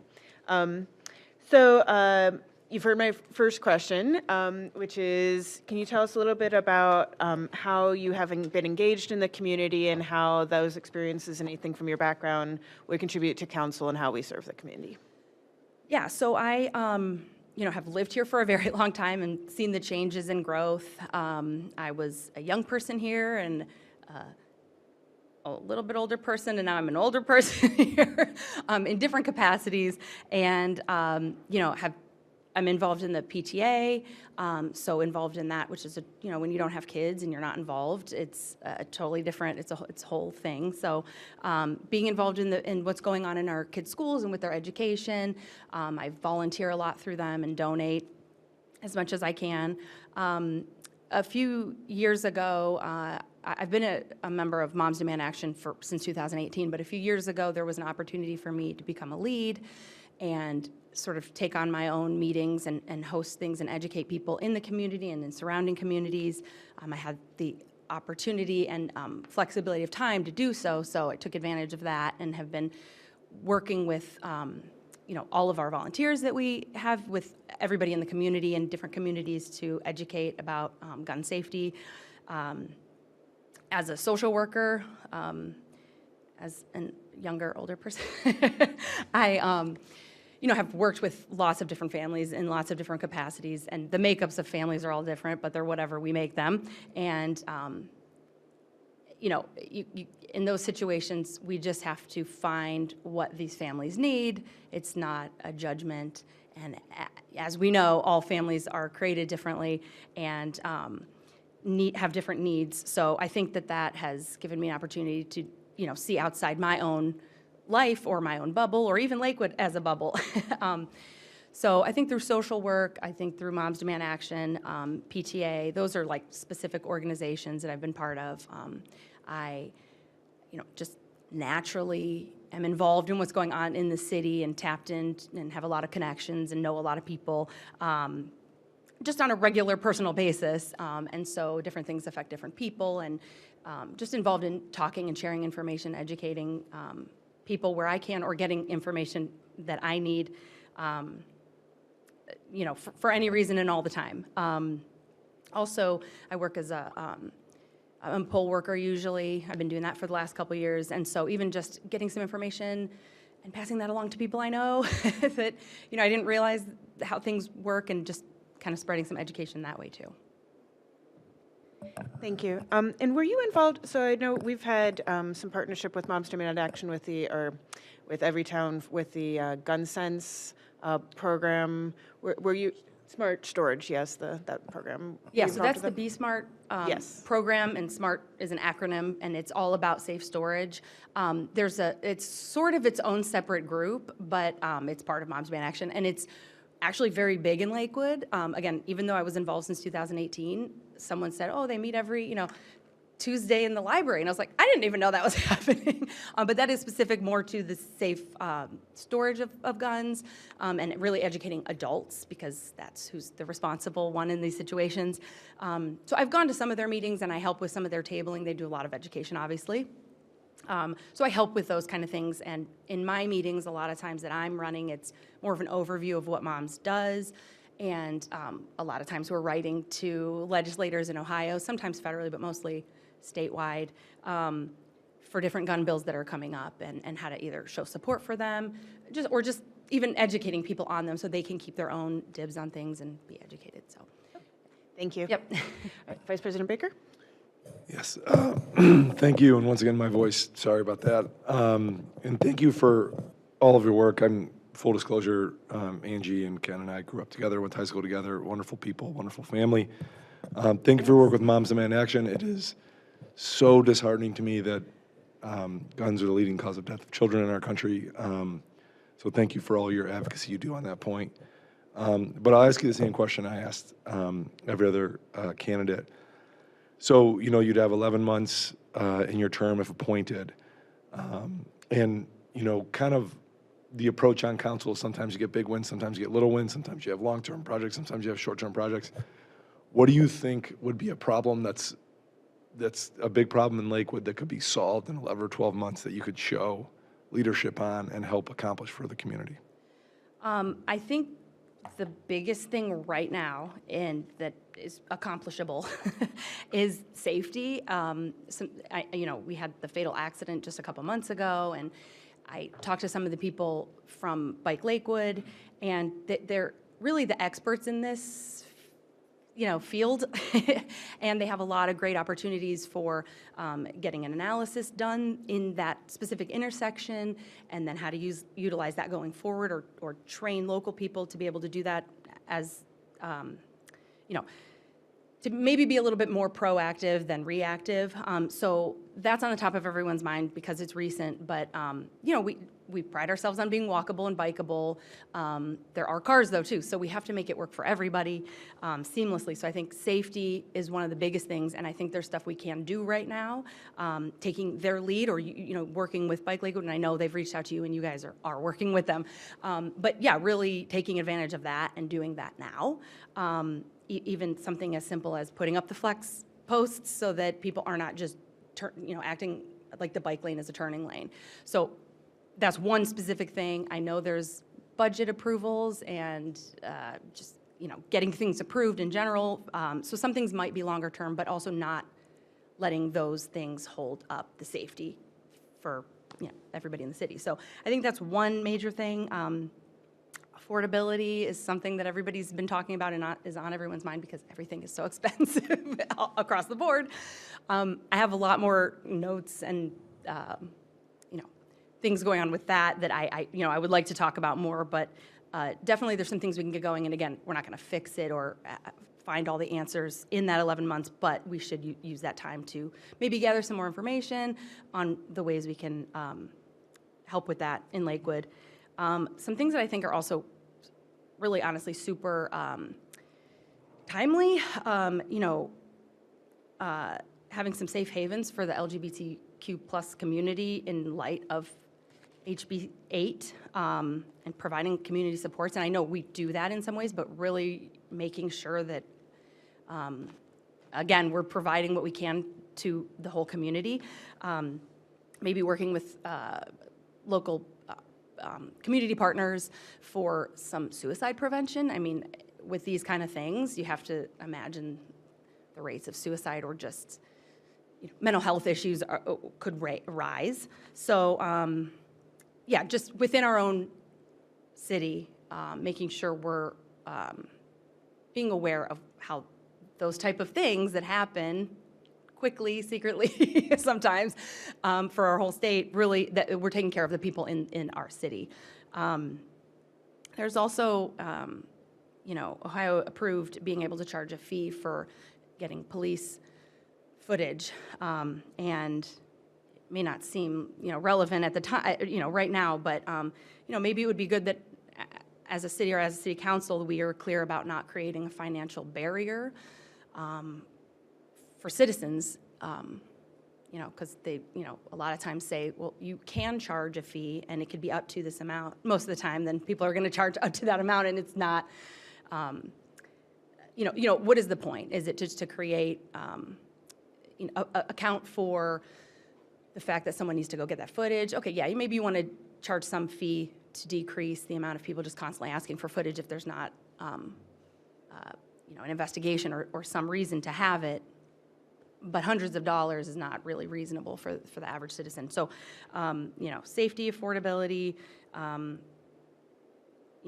You've heard my first question, which is, can you tell us a little bit about how you have been engaged in the community and how those experiences and anything from your background would contribute to council and how we serve the community? Yeah, so I have lived here for a very long time and seen the changes and growth. I was a young person here and a little bit older person, and now I'm an older person here in different capacities, and I'm involved in the PTA, so involved in that, which is when you don't have kids and you're not involved, it's totally different. It's a whole thing. So being involved in what's going on in our kids' schools and with their education, I volunteer a lot through them and donate as much as I can. A few years ago, I've been a member of Moms Demand Action since 2018, but a few years ago there was an opportunity for me to become a lead and sort of take on my own meetings and host things and educate people in the community and in surrounding communities. I had the opportunity and flexibility of time to do so, so I took advantage of that and have been working with all of our volunteers that we have with everybody in the community and different communities to educate about gun safety. As a social worker, as a younger, older person, I have worked with lots of different families in lots of different capacities, and the makeups of families are all different, but they're whatever we make them. And in those situations, we just have to find what these families need. It's not a judgment. And as we know, all families are created differently and have different needs. So I think that has given me an opportunity to, see outside my own life or my own bubble, or even Lakewood as a bubble. So I think through social work, I think through Moms Demand Action, PTA, those are like specific organizations that I've been part of. I, just naturally am involved in what's going on in the city and tapped in and have a lot of connections and know a lot of people just on a regular personal basis. And so different things affect different people, and just involved in talking and sharing information, educating people where I can, or getting information that I need, for any reason and all the time. Also, I work as I'm a poll worker usually. I've been doing that for the last couple of years. And so even just getting some information and passing that along to people I know that, I didn't realize how things work, and just kind of spreading some education that way too. Thank you. And were you involved, so I know we've had some partnership with Moms Demand Action with with Everytown with the Gun Sense program. Were you, Smart Storage, yes, that program. Yeah, Were you so involved that's with the them? Be Smart Yes. program, and SMART is an acronym, and it's all about safe storage. It's sort of its own separate group, but it's part of Moms Demand Action, and it's actually very big in Lakewood. Again, even though I was involved since 2018, someone said, oh, they meet every, Tuesday in the library. And I was like, I didn't even know that was happening. But that is specific more to the safe storage of guns, and really educating adults, because that's who's the responsible one in these situations. So I've gone to some of their meetings, and I help with some of their tabling. They do a lot of education, obviously. So I help with those kind of things. And in my meetings, a lot of times that I'm running, it's more of an overview of what Moms does. And a lot of times we're writing to legislators in Ohio, sometimes federally, but mostly statewide, for different gun bills that are coming up, and how to either show support for them, or just even educating people on them so they can keep their own dibs on things and be educated. So, Thank you. yep. All right, Vice President Baker? Yes, thank you, and once again, my voice, sorry about that. And thank you for all of your work. Full disclosure, Angie and Ken and I grew up together, went to high school together, wonderful people, wonderful family. Thank you for your work with Moms Demand Action. It is so disheartening to me that guns are the leading cause of death of children in our country. So thank you for all your advocacy you do on that point. But I'll ask you the same question I asked every other candidate. So, you'd have 11 months in your term if appointed. And, kind of the approach on council, sometimes you get big wins, sometimes you get little wins, sometimes you have long-term projects, sometimes you have short-term projects. What do you think would be a problem that's a big problem in Lakewood that could be solved in 11 or 12 months that you could show leadership on and help accomplish for the community? I think the biggest thing right now, and that is accomplishable, is safety. We had the fatal accident just a couple months ago, and I talked to some of the people from Bike Lakewood, and they're really the experts in this, field, and they have a lot of great opportunities for getting an analysis done in that specific intersection, and then how to utilize that going forward, or train local people to be able to do that as, to maybe be a little bit more proactive than reactive. So that's on the top of everyone's mind because it's recent, but we pride ourselves on being walkable and bikeable. There are cars though too, so we have to make it work for everybody seamlessly. So I think safety is one of the biggest things, and I think there's stuff we can do right now, taking their lead, or working with Bike Lakewood, and I know they've reached out to you and you guys are working with them. But yeah, really taking advantage of that and doing that now. Even something as simple as putting up the flex posts so that people are not just acting like the bike lane is a turning lane. So that's one specific thing. I know there's budget approvals and just getting things approved in general. So some things might be longer term, but also not letting those things hold up the safety for everybody in the city. So I think that's one major thing. Affordability is something that everybody's been talking about and is on everyone's mind because everything is so expensive across the board. I have a lot more notes and things going on with that I would like to talk about more, but definitely there's some things we can get going, and again, we're not going to fix it or find all the answers in that 11 months, but we should use that time to maybe gather some more information on the ways we can help with that in Lakewood. Some things that I think are also really honestly super timely, having some safe havens for the LGBTQ plus community in light of HB 8 and providing community supports. And I know we do that in some ways, but really making sure that, again, we're providing what we can to the whole community. Maybe working with local community partners for some suicide prevention. I mean, with these kind of things, you have to imagine the rates of suicide or just mental health issues could rise. So, yeah, just within our own city, making sure we're being aware of how those type of things that happen quickly, secretly, sometimes, for our whole state, really, that we're taking care of the people in our city. There's also, Ohio approved being able to charge a fee for getting police footage, and it may not seem, relevant at the time, right now, but, maybe it would be good that as a city or as a city council, we are clear about not creating a financial barrier for citizens, because they, a lot of times say, well, you can charge a fee and it could be up to this amount. Most of the time, then people are going to charge up to that amount, and it's not, what is the point? Is it just to create, account for the fact that someone needs to go get that footage? Okay, yeah, maybe you want to charge some fee to decrease the amount of people just constantly asking for footage if there's not, an investigation or some reason to have it. But hundreds of dollars is not really reasonable for the average citizen. So, safety, affordability,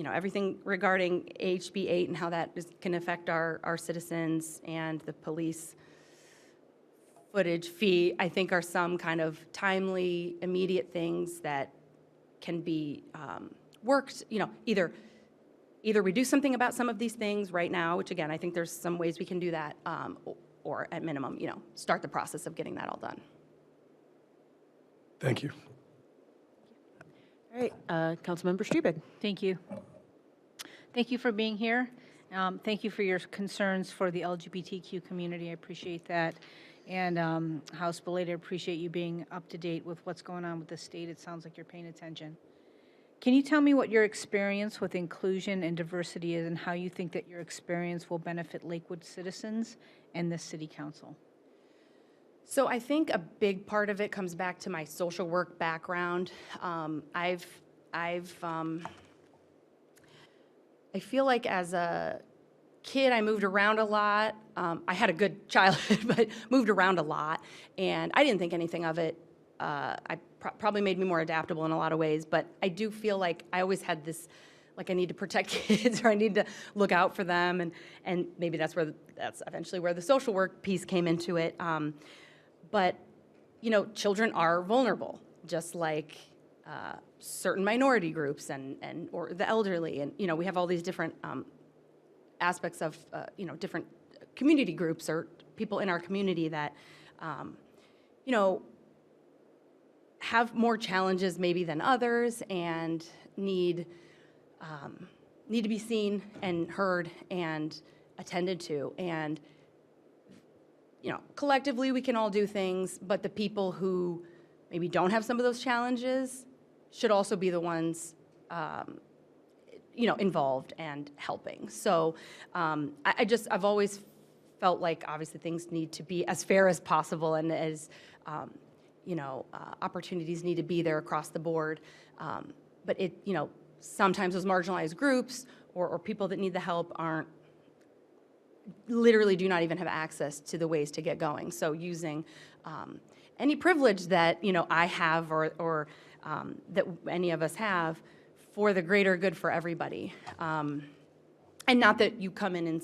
everything regarding HB 8 and how that can affect our citizens, and the police footage fee, I think, are some kind of timely, immediate things that can be worked, either we do something about some of these things right now, which again, I think there's some ways we can do that, or at minimum, start the process of getting that all done. Thank you. All right, Councilmember Strebig. Thank you. Thank you for being here. Thank you for your concerns for the LGBTQ community. I appreciate that. And House Belated, I appreciate you being up to date with what's going on with the state. It sounds like you're paying attention. Can you tell me what your experience with inclusion and diversity is, and how you think that your experience will benefit Lakewood citizens and the city council? So I think a big part of it comes back to my social work background. I feel like as a kid, I moved around a lot. I had a good childhood, but moved around a lot, and I didn't think anything of it. I probably made me more adaptable in a lot of ways, but I do feel like I always had this, like, I need to protect kids, or I need to look out for them, and maybe that's eventually where the social work piece came into it. But children are vulnerable, just like certain minority groups or the elderly, and we have all these different aspects of different community groups or people in our community that have more challenges maybe than others, and need to be seen and heard and attended to. And collectively we can all do things, but the people who maybe don't have some of those challenges should also be the ones involved and helping. So I've always felt like obviously things need to be as fair as possible, and as opportunities need to be there across the board. But sometimes those marginalized groups or people that need the help literally do not even have access to the ways to get going. So using any privilege that I have or that any of us have for the greater good for everybody. And not that you come in and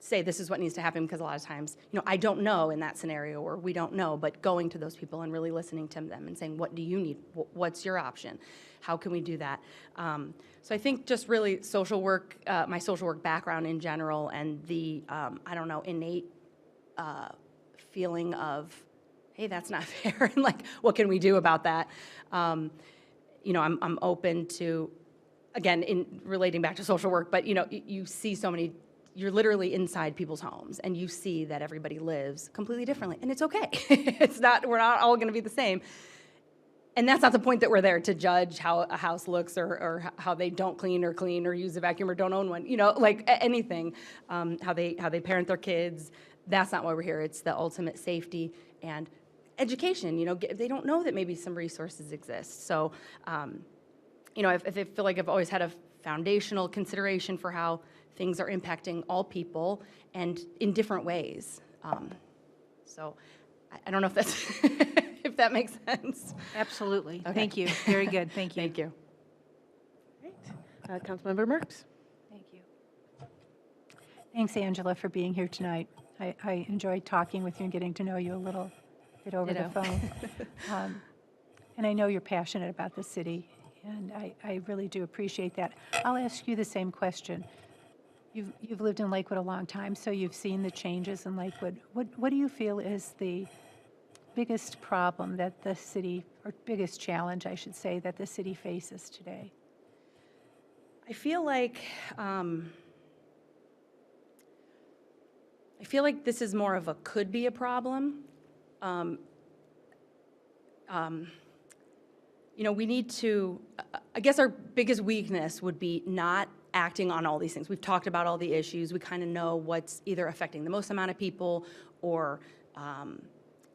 say this is what needs to happen, because a lot of times, I don't know in that scenario, or we don't know, but going to those people and really listening to them and saying, what do you need? What's your option? How can we do that? So I think just really social work, my social work background in general, and the, innate feeling of, hey, that's not fair, and like, what can we do about that? I'm open to, again, in relating back to social work, but you see so many, you're literally inside people's homes, and you see that everybody lives completely differently, and it's okay. We're not all gonna be the same. And that's not the point that we're there to judge how a house looks, or how they don't clean or use a vacuum or don't own one, like anything, how they parent their kids. That's not why we're here. It's the ultimate safety and education. They don't know that maybe some resources exist. So, I feel like I've always had a foundational consideration for how things are impacting all people and in different ways. So I don't know if that's if that makes sense. Absolutely. Okay. Thank you. Very good. Thank you. Thank you. Great. Councilmember Marks. Thank you. Thanks, Angela, for being here tonight. I enjoyed talking with you and getting to know you a little bit over the Ditto. phone. And I know you're passionate about the city, and I really do appreciate that. I'll ask you the same question. You've lived in Lakewood a long time, so you've seen the changes in Lakewood. What do you feel is the biggest problem that the city, or biggest challenge, I should say, that the city faces today? I feel like this is more of a could be a problem. We need to, I guess our biggest weakness would be not acting on all these things. We've talked about all the issues. We kind of know what's either affecting the most amount of people, or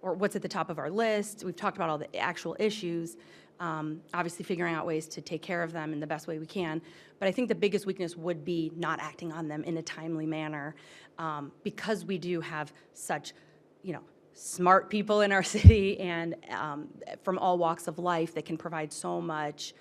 what's at the top of our list. We've talked about all the actual issues, obviously figuring out ways to take care of them in the best way we can. But I think the biggest weakness would be not acting on them in a timely manner, because we do have such, smart people in our city, and from all walks of life that can provide so much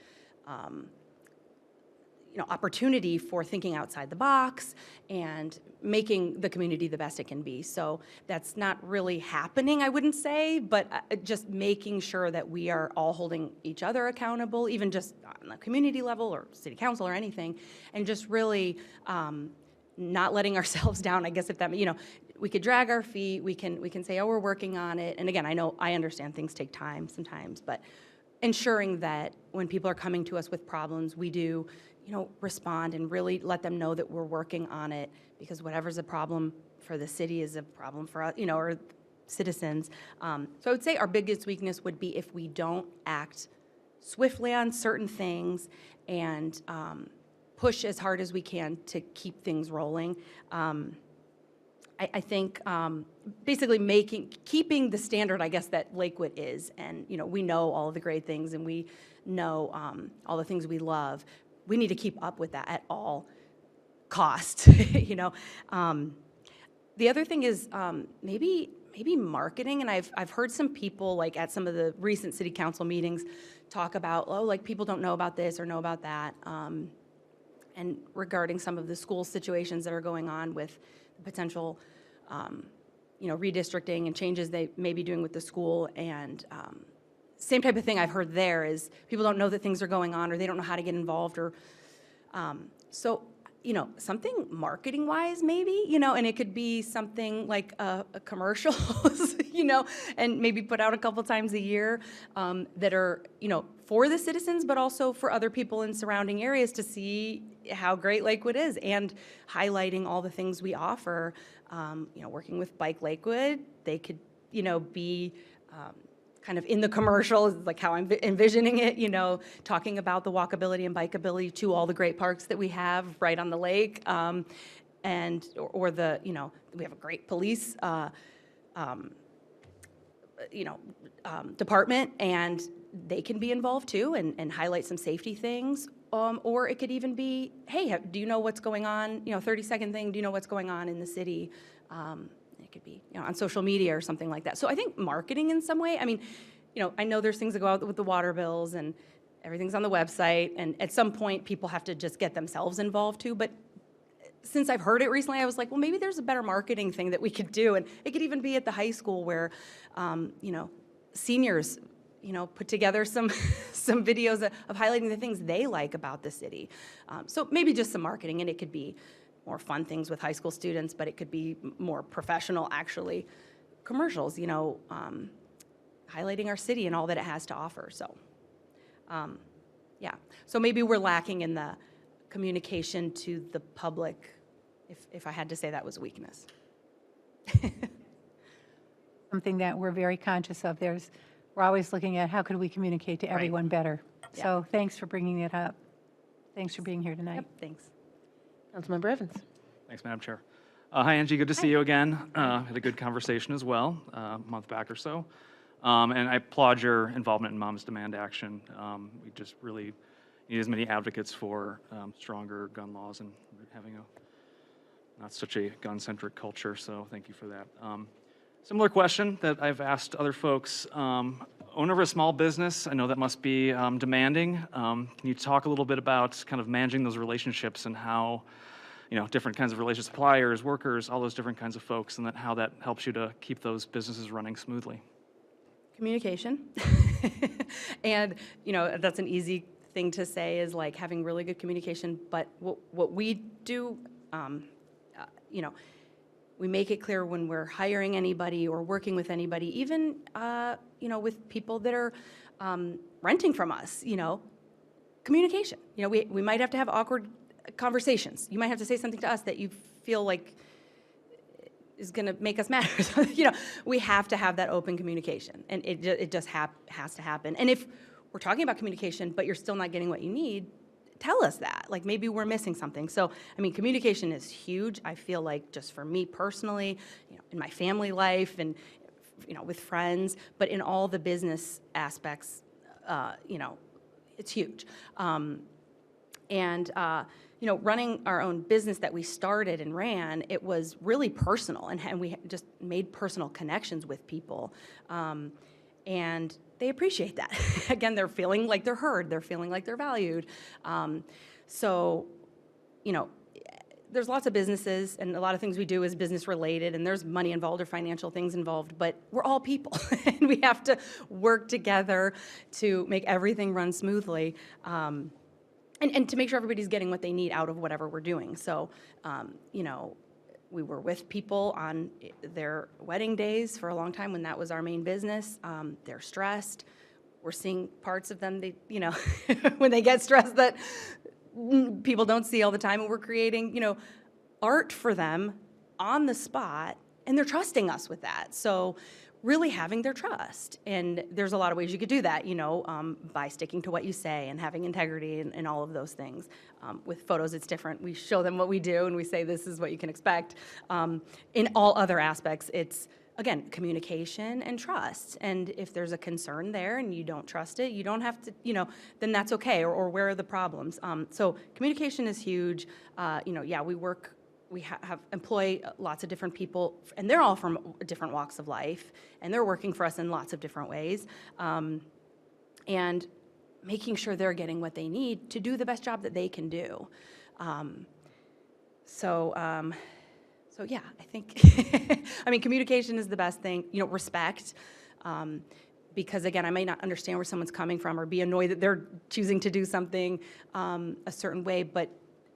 opportunity for thinking outside the box and making the community the best it can be. So that's not really happening, I wouldn't say, but just making sure that we are all holding each other accountable, even just on the community level or city council or anything, and just really not letting ourselves down, I guess, if that, we could drag our feet, we can say, oh, we're working on it. And again, I understand things take time sometimes, but ensuring that when people are coming to us with problems, we do respond and really let them know that we're working on it, because whatever's a problem for the city is a problem for us, or citizens. So I would say our biggest weakness would be if we don't act swiftly on certain things and push as hard as we can to keep things rolling. I think basically keeping the standard, I guess, that Lakewood is, and we know all of the great things, and we know all the things we love. We need to keep up with that at all costs. The other thing is maybe marketing, and I've heard some people, like at some of the recent city council meetings, talk about, like people don't know about this or know about that, and regarding some of the school situations that are going on with the potential redistricting and changes they may be doing with the school. And same type of thing I've heard there is people don't know that things are going on, or they don't know how to get involved, or so something marketing wise maybe, and it could be something like a commercial, and maybe put out a couple times a year that are for the citizens, but also for other people in surrounding areas to see how great Lakewood is, and highlighting all the things we offer. Working with Bike Lakewood, they could be kind of in the commercial, like how I'm envisioning it, talking about the walkability and bikeability to all the great parks that we have right on the lake, or the, we have a great police, department, and they can be involved too, and highlight some safety things. Or it could even be, hey, do you know what's going on? 30-second thing, do you know what's going on in the city? It could be on social media or something like that. So I think marketing in some way, I know there's things that go out with the water bills, and everything's on the website, and at some point people have to just get themselves involved too, but since I've heard it recently, I was like, well, maybe there's a better marketing thing that we could do. And it could even be at the high school where, seniors, put together some, some videos of highlighting the things they like about the city. So maybe just some marketing, and it could be more fun things with high school students, but it could be more professional, actually, commercials, highlighting our city and all that it has to offer. So, yeah. So maybe we're lacking in the communication to the public, if I had to say that was a weakness. Something that we're very conscious of. We're always looking at how could we communicate to everyone better. Yeah. So thanks for bringing it up. Thanks for being here tonight. Yep, thanks. Councilmember Evans. Thanks, Madam Chair. Hi, Angie. Good to see you again. Had a good conversation as well, a month back or so. And I applaud your involvement in Moms Demand Action. We just really need as many advocates for stronger gun laws and having not such a gun-centric culture, so thank you for that. Similar question that I've asked other folks. Owner of a small business, I know that must be demanding. Can you talk a little bit about kind of managing those relationships and how, different kinds of relationships, suppliers, workers, all those different kinds of folks, and how that helps you to keep those businesses running smoothly? Communication. And, that's an easy thing to say, is like having really good communication. But what we do, we make it clear when we're hiring anybody or working with anybody, even, with people that are renting from us, communication. We might have to have awkward conversations. You might have to say something to us that you feel like is going to make us mad. We have to have that open communication, and it just has to happen. And if we're talking about communication, but you're still not getting what you need, tell us that. Like, maybe we're missing something. So, communication is huge. I feel like, just for me personally, in my family life and, with friends, but in all the business aspects, it's huge. Running our own business that we started and ran, it was really personal, and we just made personal connections with people. And they appreciate that. Again, they're feeling like they're heard. They're feeling like they're valued. There's lots of businesses, and a lot of things we do is business related, and there's money involved or financial things involved, but we're all people, and we have to work together to make everything run smoothly. And to make sure everybody's getting what they need out of whatever we're doing. So, we were with people on their wedding days for a long time when that was our main business. They're stressed. We're seeing parts of them, when they get stressed, that people don't see all the time. And we're creating, art for them on the spot, and they're trusting us with that. So really having their trust. And there's a lot of ways you could do that, by sticking to what you say and having integrity and all of those things. With photos, it's different. We show them what we do, and we say, this is what you can expect. In all other aspects, it's, again, communication and trust. And if there's a concern there and you don't trust it, you don't have to, then that's okay, or where are the problems? So communication is huge. We employ lots of different people, and they're all from different walks of life, and they're working for us in lots of different ways. And making sure they're getting what they need to do the best job that they can do. So yeah, I think, communication is the best thing. Respect, because again, I may not understand where someone's coming from or be annoyed that they're choosing to do something a certain way, but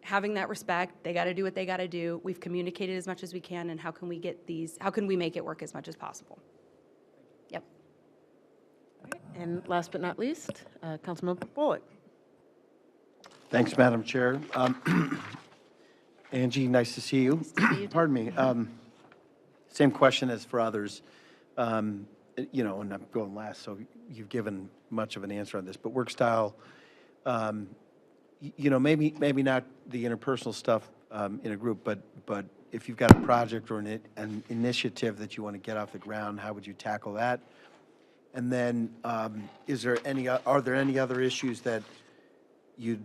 having that respect, they got to do what they got to do. We've communicated as much as we can, and how can we make it work as much as possible? Yep. And last but not least, Councilmember Bullock. Thanks, Madam Chair. Angie, nice to see you. Pardon me. Same question as for others. And I'm going last, so you've given much of an answer on this, but work style, maybe not the interpersonal stuff in a group, but if you've got a project or an initiative that you want to get off the ground, how would you tackle that? And then, are there any other issues that you'd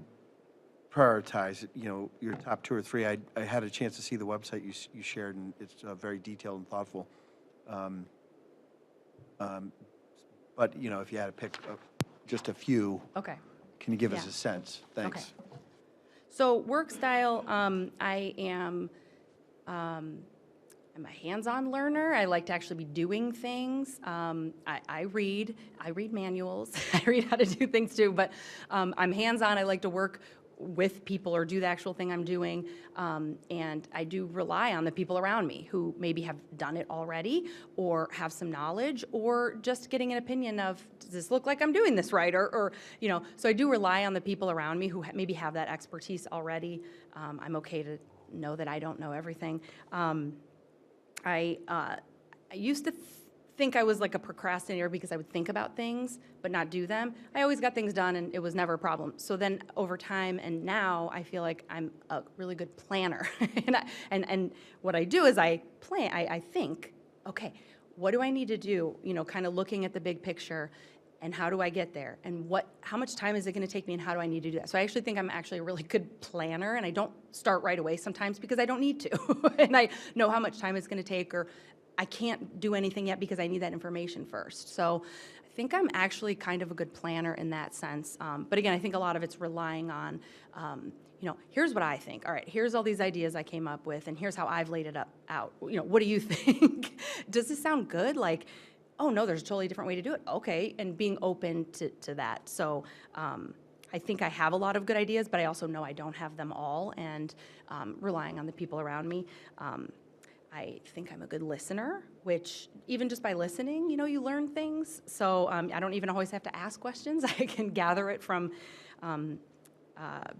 prioritize? Your top 2 or 3. I had a chance to see the website you shared, and it's very detailed and thoughtful. But if you had to pick just a few, Okay. can you give us Yeah. a sense? Thanks. Okay. So work style, I am, I'm a hands-on learner. I like to actually be doing things. I read manuals. I read how to do things too, but I'm hands-on. I like to work with people or do the actual thing I'm doing. And I do rely on the people around me who maybe have done it already or have some knowledge or just getting an opinion of, does this look like I'm doing this right? Or so I do rely on the people around me who maybe have that expertise already. I'm okay to know that I don't know everything. I used to think I was like a procrastinator because I would think about things but not do them. I always got things done and it was never a problem. So then over time and now I feel like I'm a really good planner. and what I do is I plan, I think, okay, what do I need to do? Kind of looking at the big picture and how do I get there? And how much time is it going to take me and how do I need to do that? So I actually think I'm actually a really good planner and I don't start right away sometimes because I don't need to. And I know how much time it's going to take or I can't do anything yet because I need that information first. So I think I'm actually kind of a good planner in that sense. But again, I think a lot of it's relying on, here's what I think. All right, here's all these ideas I came up with and here's how I've laid it out. What do you think? Does this sound good? Like, oh no, there's a totally different way to do it. Okay, and being open to that. So I think I have a lot of good ideas, but I also know I don't have them all and relying on the people around me. I think I'm a good listener, which even just by listening, you learn things. So I don't even always have to ask questions. I can gather it from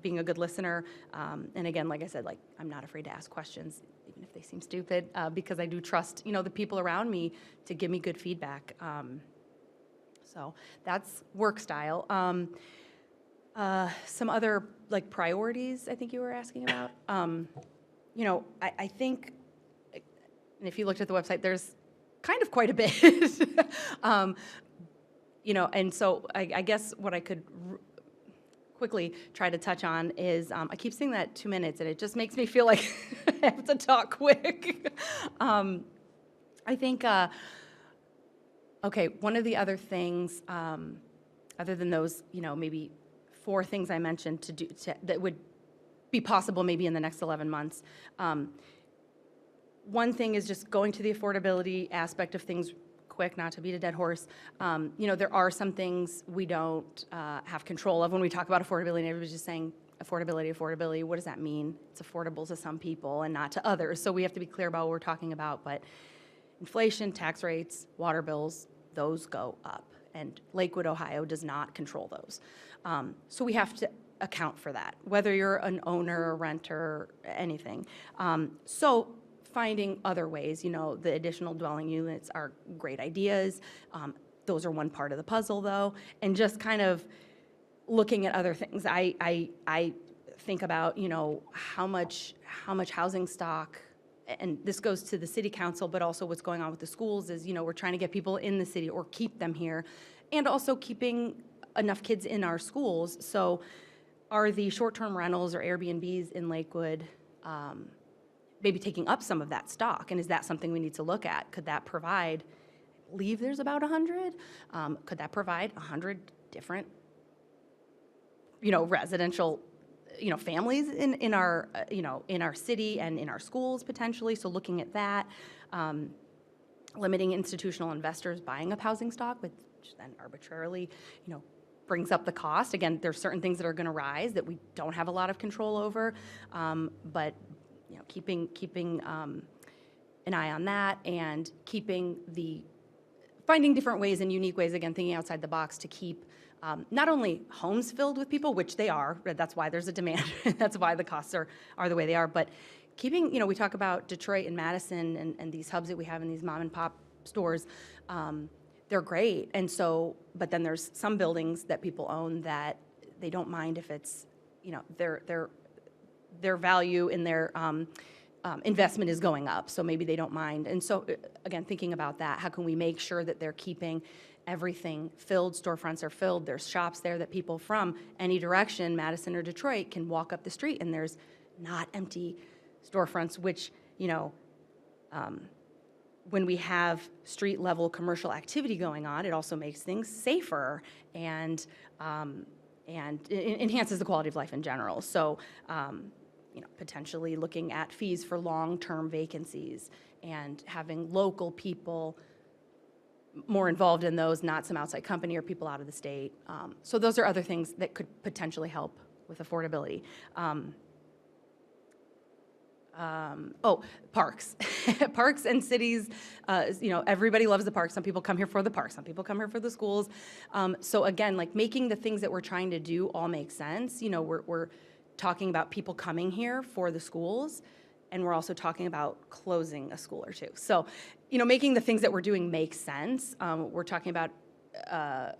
being a good listener. And again, like I said, I'm not afraid to ask questions, even if they seem stupid, because I do trust, the people around me to give me good feedback. So that's work style. Some other priorities I think you were asking about. I think, and if you looked at the website, there's kind of quite a bit. And so I guess what I could quickly try to touch on is, I keep saying that 2 minutes, and it just makes me feel like I have to talk quick. I think, okay, one of the other things, other than those, maybe 4 things I mentioned to do that would be possible maybe in the next 11 months. One thing is just going to the affordability aspect of things quick, not to beat a dead horse. There are some things we don't have control of when we talk about affordability, and everybody's just saying affordability. What does that mean? It's affordable to some people and not to others. So we have to be clear about what we're talking about. But inflation, tax rates, water bills, those go up. And Lakewood, Ohio does not control those. So we have to account for that, whether you're an owner, a renter, anything. So finding other ways, the additional dwelling units are great ideas. Those are one part of the puzzle, though, and just kind of looking at other things. I think about, how much housing stock, and this goes to the city council, but also what's going on with the schools is, we're trying to get people in the city or keep them here, and also keeping enough kids in our schools. So are the short-term rentals or Airbnbs in Lakewood maybe taking up some of that stock? And is that something we need to look at? Could that provide, I believe there's about 100, could that provide 100 different, residential, families in our, in our city and in our schools potentially? So looking at that, limiting institutional investors buying up housing stock, which then arbitrarily, brings up the cost. Again, there's certain things that are going to rise that we don't have a lot of control over, but keeping an eye on that and finding different ways and unique ways, again, thinking outside the box to keep not only homes filled with people, which they are, that's why there's a demand, that's why the costs are the way they are, but keeping, we talk about Detroit and Madison and these hubs that we have in these mom and pop stores, they're great. And so, but then there's some buildings that people own that they don't mind if it's, their value in their investment is going up, so maybe they don't mind. And so, again, thinking about that, how can we make sure that they're keeping everything filled, storefronts are filled, there's shops there that people from any direction, Madison or Detroit, can walk up the street and there's not empty storefronts, which, when we have street-level commercial activity going on, it also makes things safer and and enhances the quality of life in general. So, potentially looking at fees for long-term vacancies and having local people more involved in those, not some outside company or people out of the state. So those are other things that could potentially help with affordability. Parks. Parks and cities, everybody loves the parks. Some people come here for the parks, some people come here for the schools. So again, like making the things that we're trying to do all make sense. We're talking about people coming here for the schools, and we're also talking about closing a school or two. So, making the things that we're doing make sense. We're talking about, I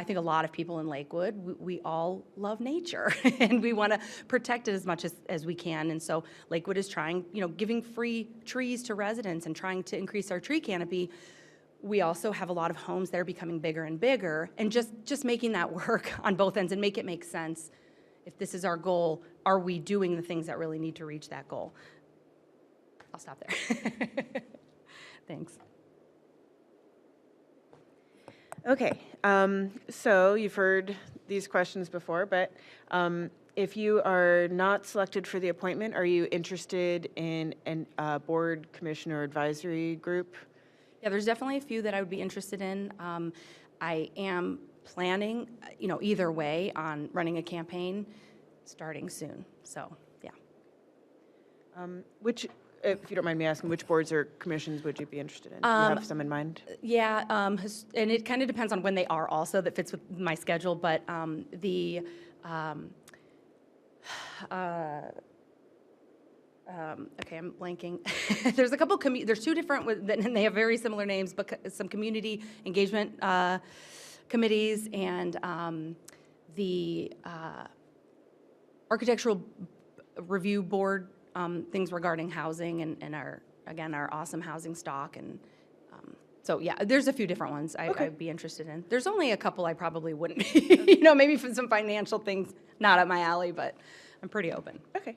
think a lot of people in Lakewood, we all love nature and we want to protect it as much as we can. And so Lakewood is trying, giving free trees to residents and trying to increase our tree canopy. We also have a lot of homes that are becoming bigger and bigger, and just making that work on both ends and make it make sense. If this is our goal, are we doing the things that really need to reach that goal? I'll stop there. Thanks. Okay, so you've heard these questions before, but if you are not selected for the appointment, are you interested in a board, commissioner, advisory group? Yeah, there's definitely a few that I would be interested in. I am planning, either way on running a campaign starting soon. So, yeah. Which, if you don't mind me asking, which boards or commissions would you be interested in? Do you have some in mind? Yeah, and it kind of depends on when they are also, that fits with my schedule, but okay, I'm blanking. There's a couple, there's two different, and they have very similar names, but some community engagement committees and the architectural review board, things regarding housing and our awesome housing stock. And so, yeah, there's a few different ones I'd be interested in. There's only a couple I probably wouldn't be, maybe for some financial things, not up my alley, but I'm pretty open. Okay.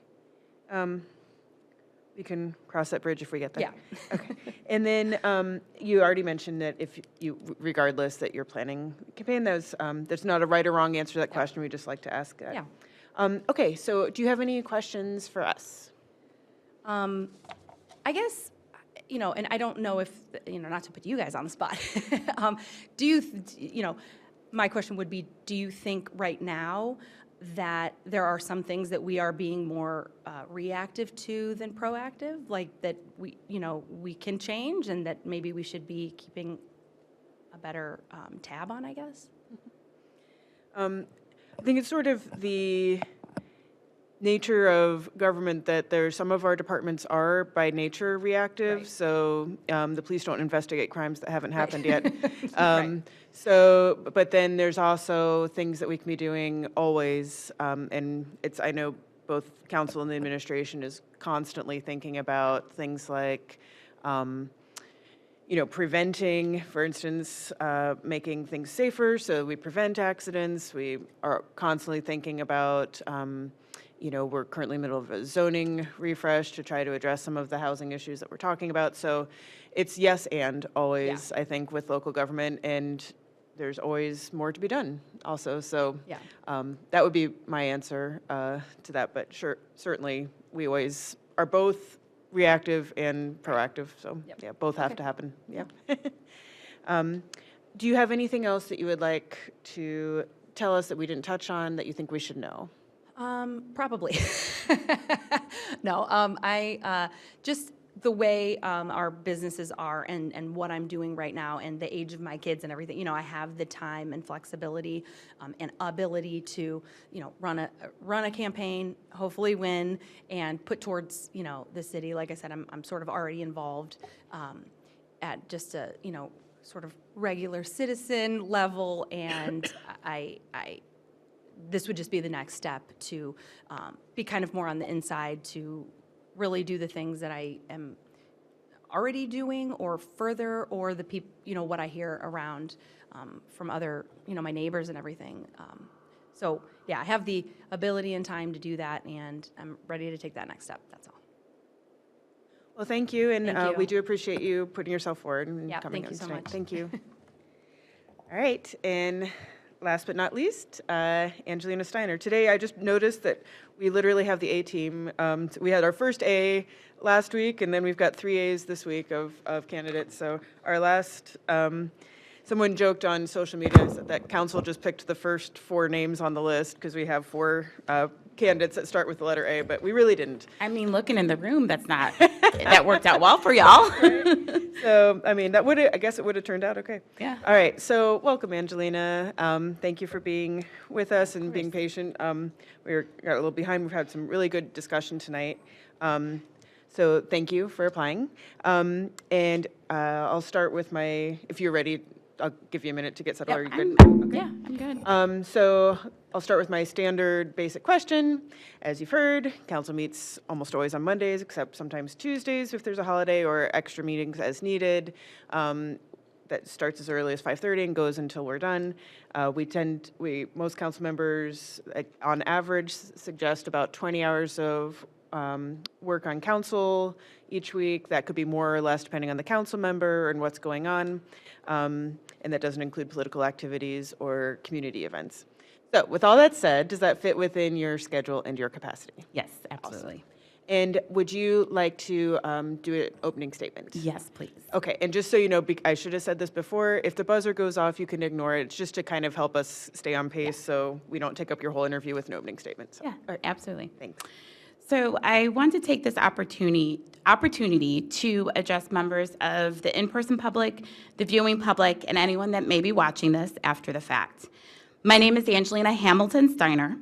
We can cross that bridge if we get there. Yeah. Okay. And then you already mentioned that if you, regardless that you're planning a campaign, there's not a right or wrong answer to that question. We just like to ask that. Yeah. Okay, so do you have any questions for us? I guess, and I don't know if, not to put you guys on the spot. My question would be, do you think right now that there are some things that we are being more reactive to than proactive, like that we can change and that maybe we should be keeping a better tab on, I guess? I think it's sort of the nature of government that some of our departments are by nature reactive. Right. So the police don't investigate crimes that haven't happened yet. Right. So, but then there's also things that we can be doing always. And I know both council and the administration is constantly thinking about things like, preventing, for instance, making things safer so we prevent accidents. We are constantly thinking about, we're currently in the middle of a zoning refresh to try to address some of the housing issues that we're talking about. So it's yes and always, yeah. I think, with local government, and there's always more to be done also. So yeah. That would be my answer to that. But certainly we always are both reactive and proactive. So yep. Yeah, both have to happen. Yeah. Do you have anything else that you would like to tell us that we didn't touch on that you think we should know? Probably. No, I just the way our businesses are and what I'm doing right now and the age of my kids and everything, I have the time and flexibility and ability to, run a campaign, hopefully win, and put towards, the city. Like I said, I'm sort of already involved at just a, sort of regular citizen level, and this would just be the next step to be kind of more on the inside to really do the things that I am already doing or further, or the people, what I hear around from other, my neighbors and everything. So yeah, I have the ability and time to do that, and I'm ready to take that next step. That's all. Well, thank you, and Thank you. We do appreciate you putting yourself forward and coming thank out you so tonight. much. Thank you. All right, and last but not least, Angelina Steiner. Today, I just noticed that we literally have the A team. We had our first A last week, and then we've got 3 A's this week of candidates. So our last, someone joked on social media that council just picked the first 4 names on the list because we have 4 candidates that start with the letter A, but we really didn't. I mean, looking in the room, that worked out well for y'all. So, I mean, I guess it would have turned out okay. Yeah. All right, so welcome, Angelina. Thank you for being with us and being patient. We got a little behind. We've had some really good discussion tonight. So thank you for applying. And I'll start with if you're ready, I'll give you a minute to get settled. Are you good? Yeah, I'm good. So I'll start with my standard basic question. As you've heard, council meets almost always on Mondays, except sometimes Tuesdays if there's a holiday or extra meetings as needed. That starts as early as 5:30 and goes until we're done. Most council members, on average, suggest about 20 hours of work on council each week. That could be more or less depending on the council member and what's going on. And that doesn't include political activities or community events. So with all that said, does that fit within your schedule and your capacity? Yes, absolutely. And would you like to do an opening statement? Yes, please. Okay, and just so you know, I should have said this before, if the buzzer goes off, you can ignore it. It's just to kind of help us stay on pace so we don't take up your whole interview with an opening statement. So, Yeah, all right, absolutely. thanks. So I want to take this opportunity to address members of the in-person public, the viewing public, and anyone that may be watching this after the fact. My name is Angelina Hamilton Steiner.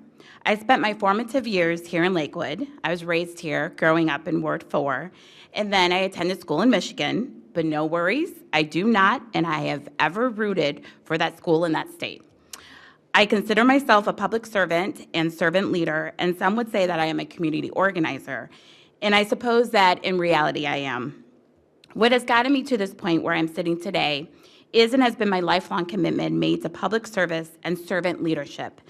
I spent my formative years here in Lakewood. I was raised here, growing up in Ward 4, and then I attended school in Michigan, but no worries, I do not, and I have ever rooted for that school in that state. I consider myself a public servant and servant leader, and some would say that I am a community organizer. And I suppose that in reality I am. What has gotten me to this point where I'm sitting today is and has been my lifelong commitment made to public service and servant leadership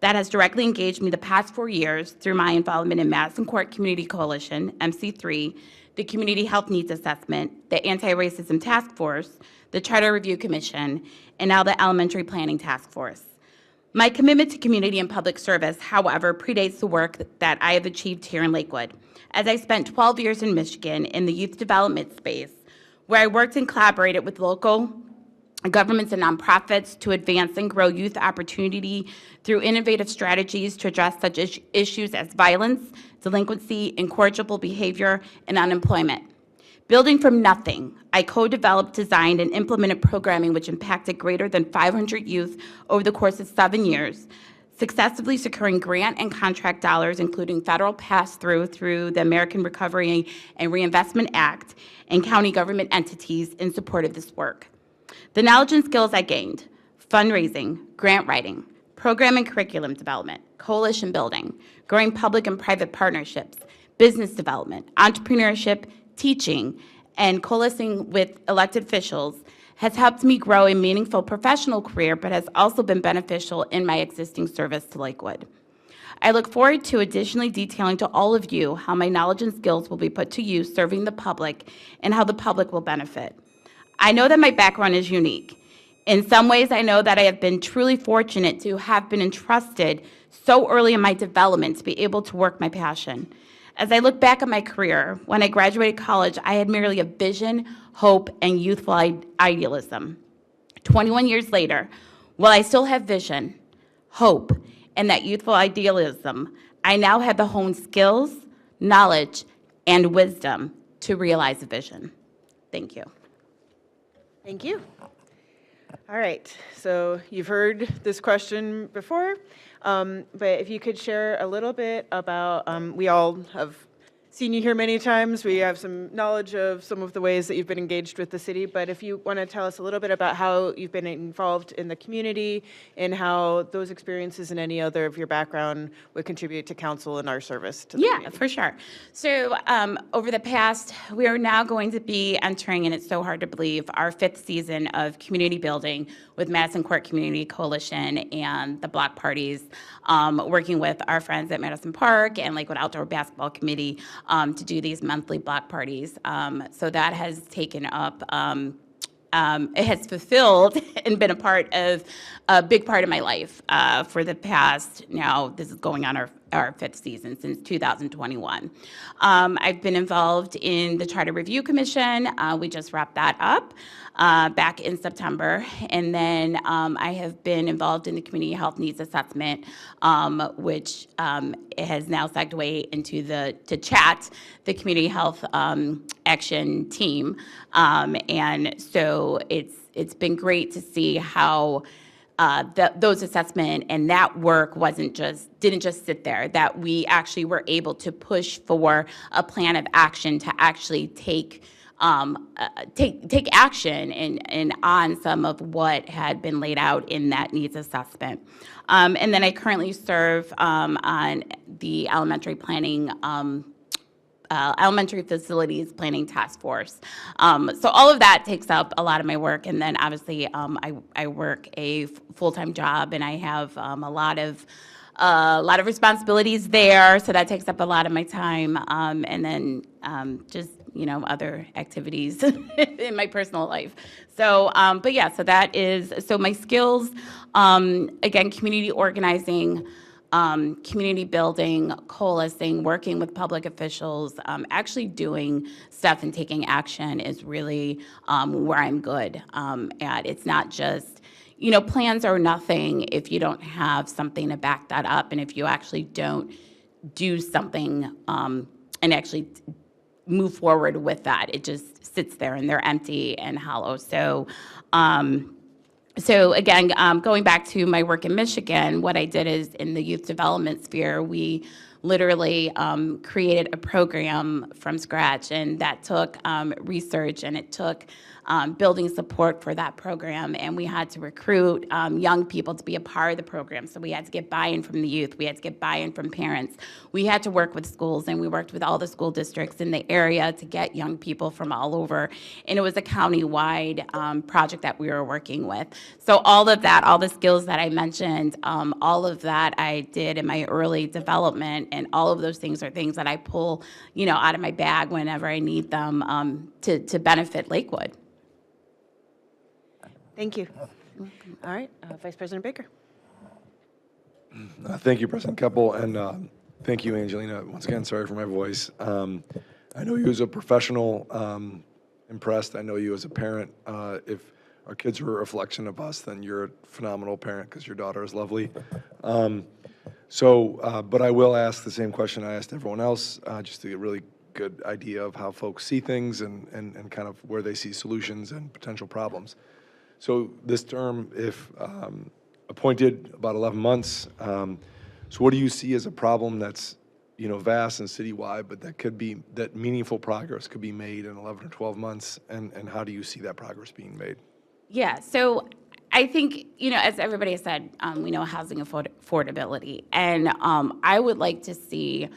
that has directly engaged me the past 4 years through my involvement in Madison Court Community Coalition, MC3, the Community Health Needs Assessment, the Anti-Racism Task Force, the Charter Review Commission, and now the Elementary Planning Task Force. My commitment to community and public service, however, predates the work that I have achieved here in Lakewood, as I spent 12 years in Michigan in the youth development space, where I worked and collaborated with local governments and nonprofits to advance and grow youth opportunity through innovative strategies to address such issues as violence, delinquency, incorrigible behavior, and unemployment. Building from nothing, I co-developed, designed, and implemented programming which impacted greater than 500 youth over the course of 7 years, successfully securing grant and contract dollars, including federal pass-through through the American Recovery and Reinvestment Act, and county government entities in support of this work. The knowledge and skills I gained: fundraising, grant writing, program and curriculum development, coalition building, growing public and private partnerships, business development, entrepreneurship, teaching, and coalescing with elected officials has helped me grow a meaningful professional career, but has also been beneficial in my existing service to Lakewood. I look forward to additionally detailing to all of you how my knowledge and skills will be put to use serving the public and how the public will benefit. I know that my background is unique. In some ways, I know that I have been truly fortunate to have been entrusted so early in my development to be able to work my passion. As I look back at my career, when I graduated college, I had merely a vision, hope, and youthful idealism. 21 years later, while I still have vision, hope, and that youthful idealism, I now have the honed skills, knowledge, and wisdom to realize the vision. Thank you. Thank you. All right, so you've heard this question before, but if you could share a little bit about, we all have seen you here many times. We have some knowledge of some of the ways that you've been engaged with the city, but if you want to tell us a little bit about how you've been involved in the community and how those experiences and any other of your background would contribute to council and our service to the community. Yeah, for sure. So over the past, we are now going to be entering, and it's so hard to believe, our 5th season of community building with Madison Court Community Coalition and the block parties, working with our friends at Madison Park and Lakewood Outdoor Basketball Committee to do these monthly block parties. So that has taken up it has fulfilled and been a big part of my life for the past, now this is going on our fifth season since 2021. I've been involved in the Charter Review Commission. We just wrapped that up back in September. And then I have been involved in the Community Health Needs Assessment, which it has now segued into the CHAT, the Community Health Action Team. And so it's been great to see how those assessment and that work didn't just sit there, that we actually were able to push for a plan of action to actually take action and on some of what had been laid out in that needs assessment. And then I currently serve on the elementary facilities planning task force. So all of that takes up a lot of my work, and then obviously I work a full-time job, and I have a lot of responsibilities there, so that takes up a lot of my time, and then just other activities in my personal life. So, but yeah, so that is, so my skills, again, community organizing, community building, coalescing, working with public officials, actually doing stuff and taking action is really where I'm good at. It's not just, plans are nothing if you don't have something to back that up, and if you actually don't do something and actually move forward with that. It just sits there and they're empty and hollow. So, so again, going back to my work in Michigan, what I did is in the youth development sphere, we literally created a program from scratch, and that took research, and it took building support for that program, and we had to recruit young people to be a part of the program. So we had to get buy-in from the youth, we had to get buy-in from parents, we had to work with schools, and we worked with all the school districts in the area to get young people from all over, and it was a county-wide project that we were working with. So all of that, all the skills that I mentioned, all of that I did in my early development, and all of those things are things that I pull, out of my bag whenever I need them to benefit Lakewood. Thank you. All right, Vice President Baker. Thank you, President Keppel, and thank you, Angelina. Once again, sorry for my voice. I know you as a professional, impressed. I know you as a parent. If our kids are a reflection of us, then you're a phenomenal parent because your daughter is lovely. But I will ask the same question I asked everyone else, just to get a really good idea of how folks see things and kind of where they see solutions and potential problems. So this term, if appointed about 11 months, so what do you see as a problem that's, vast and citywide, but that meaningful progress could be made in 11 or 12 months, and how do you see that progress being made? Yeah, so I think, as everybody has said, we know housing affordability, and I would like to see,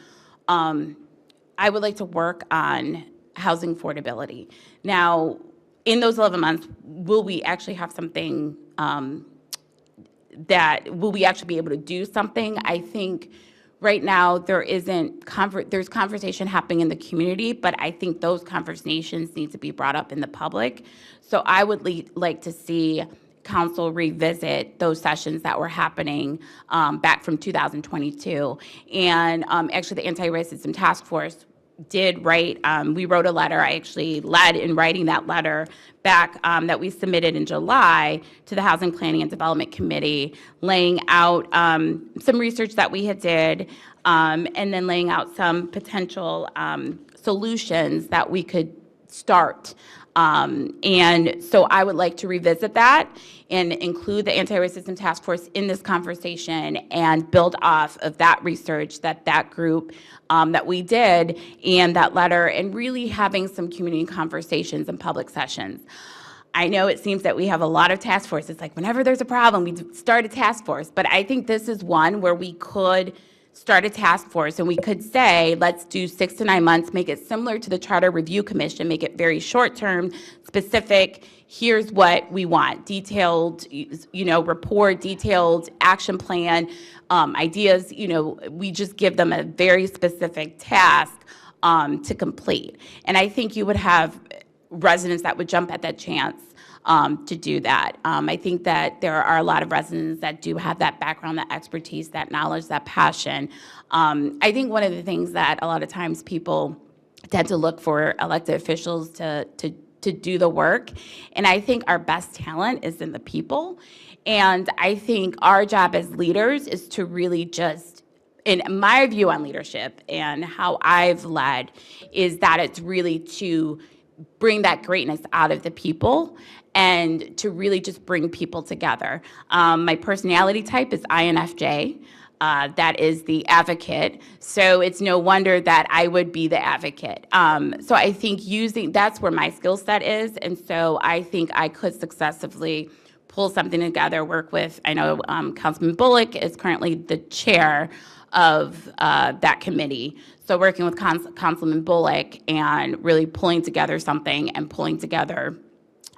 I would like to work on housing affordability. Now, in those 11 months, will we actually have something will we actually be able to do something? I think right now there's conversation happening in the community, but I think those conversations need to be brought up in the public. So I would like to see council revisit those sessions that were happening back from 2022. And actually the Anti-Racism Task Force did write, we wrote a letter, I actually led in writing that letter back that we submitted in July to the Housing Planning and Development Committee, laying out some research that we had did, and then laying out some potential solutions that we could start. And so I would like to revisit that and include the Anti-Racism Task Force in this conversation and build off of that research that group that we did and that letter, and really having some community conversations and public sessions. I know it seems that we have a lot of task forces, like whenever there's a problem, we start a task force, but I think this is one where we could start a task force and we could say, let's do 6 to 9 months, make it similar to the Charter Review Commission, make it very short-term, specific, here's what we want, detailed, report, detailed action plan, ideas, we just give them a very specific task to complete. And I think you would have residents that would jump at that chance to do that. I think that there are a lot of residents that do have that background, that expertise, that knowledge, that passion. I think one of the things that a lot of times people tend to look for elected officials to do the work, and I think our best talent is in the people. And I think our job as leaders is to really just, in my view on leadership and how I've led, is that it's really to bring that greatness out of the people and to really just bring people together. My personality type is INFJ. That is the advocate. So it's no wonder that I would be the advocate. So I think that's where my skill set is. And so I think I could successfully pull something together, work with, I know Councilman Bullock is currently the chair of that committee. So working with Councilman Bullock and really pulling together something and pulling together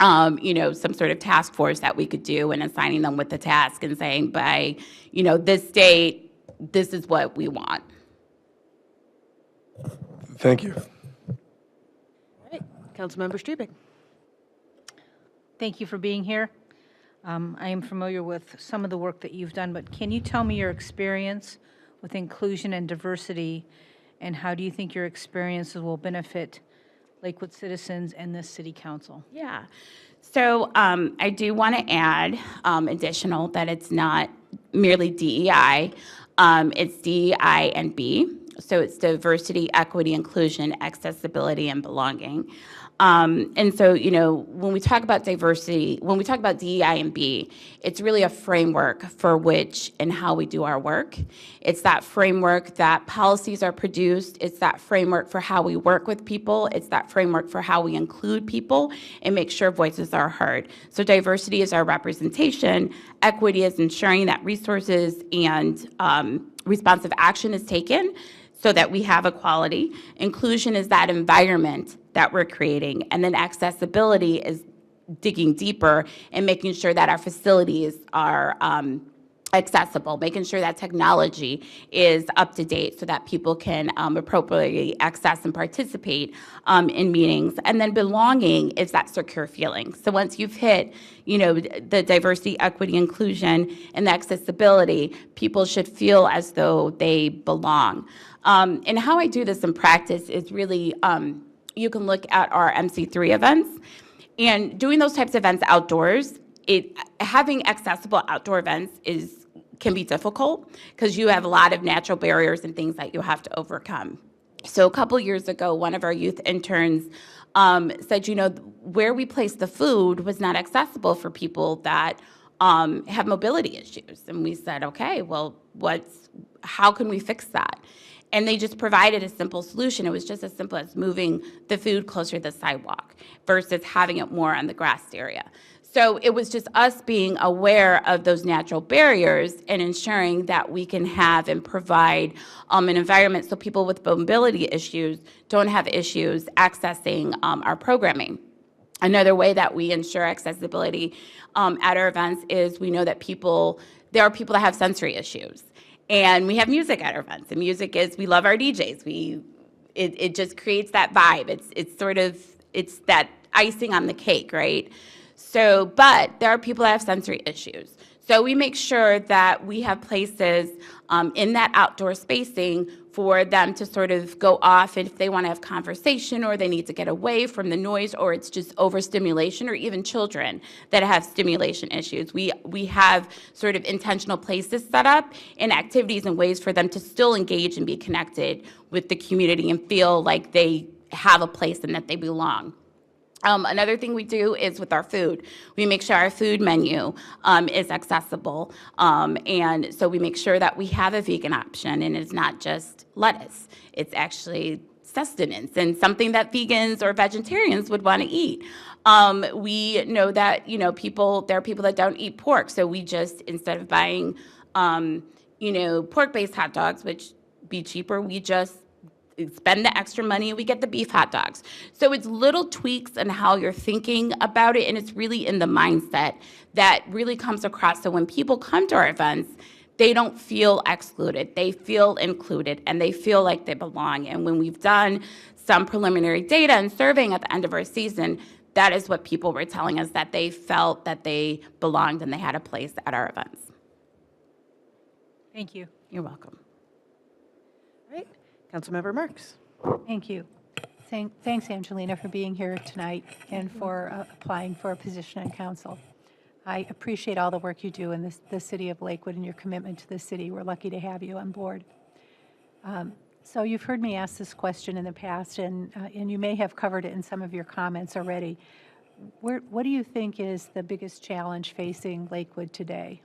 some sort of task force that we could do and assigning them with the task and saying by, this date, this is what we want. Thank you. All right, Councilmember Strubing. Thank you for being here. I am familiar with some of the work that you've done, but can you tell me your experience with inclusion and diversity, and how do you think your experiences will benefit Lakewood citizens and this city council? Yeah. So I do want to add additional that it's not merely DEI. It's DEI and B. So it's diversity, equity, inclusion, accessibility, and belonging. And so, when we talk about diversity, when we talk about DEI and B, it's really a framework for which and how we do our work. It's that framework that policies are produced. It's that framework for how we work with people. It's that framework for how we include people and make sure voices are heard. So diversity is our representation. Equity is ensuring that resources and responsive action is taken so that we have equality. Inclusion is that environment that we're creating. And then accessibility is digging deeper and making sure that our facilities are accessible, making sure that technology is up to date so that people can appropriately access and participate in meetings. And then belonging is that secure feeling. So once you've hit, the diversity, equity, inclusion, and the accessibility, people should feel as though they belong. And how I do this in practice is really, you can look at our MC3 events, and doing those types of events outdoors, having accessible outdoor events can be difficult because you have a lot of natural barriers and things that you have to overcome. So a couple years ago, one of our youth interns said, where we placed the food was not accessible for people that have mobility issues. And we said, okay, well, how can we fix that? And they just provided a simple solution. It was just as simple as moving the food closer to the sidewalk versus having it more on the grassed area. So it was just us being aware of those natural barriers and ensuring that we can have and provide an environment so people with mobility issues don't have issues accessing our programming. Another way that we ensure accessibility at our events is we know that there are people that have sensory issues. And we have music at our events. And music is, we love our DJs. It just creates that vibe. It's that icing on the cake, right? So, but there are people that have sensory issues. So we make sure that we have places in that outdoor spacing for them to sort of go off if they want to have conversation or they need to get away from the noise or it's just overstimulation, or even children that have stimulation issues. We have sort of intentional places set up and activities and ways for them to still engage and be connected with the community and feel like they have a place and that they belong. Another thing we do is with our food. We make sure our food menu is accessible. And so we make sure that we have a vegan option, and it's not just lettuce. It's actually sustenance and something that vegans or vegetarians would want to eat. We know that, there are people that don't eat pork. So we just, instead of buying, pork-based hot dogs, which be cheaper, we just spend the extra money and we get the beef hot dogs. So it's little tweaks in how you're thinking about it, and it's really in the mindset that really comes across. So when people come to our events, they don't feel excluded. They feel included, and they feel like they belong. And when we've done some preliminary data and surveying at the end of our season, that is what people were telling us, that they felt that they belonged and they had a place at our events. Thank you. You're welcome. All right, Councilmember Marks. Thank you. Thanks, Angelina, for being here tonight and for applying for a position on council. I appreciate all the work you do in the city of Lakewood and your commitment to the city. We're lucky to have you on board. So you've heard me ask this question in the past, and you may have covered it in some of your comments already. What do you think is the biggest challenge facing Lakewood today?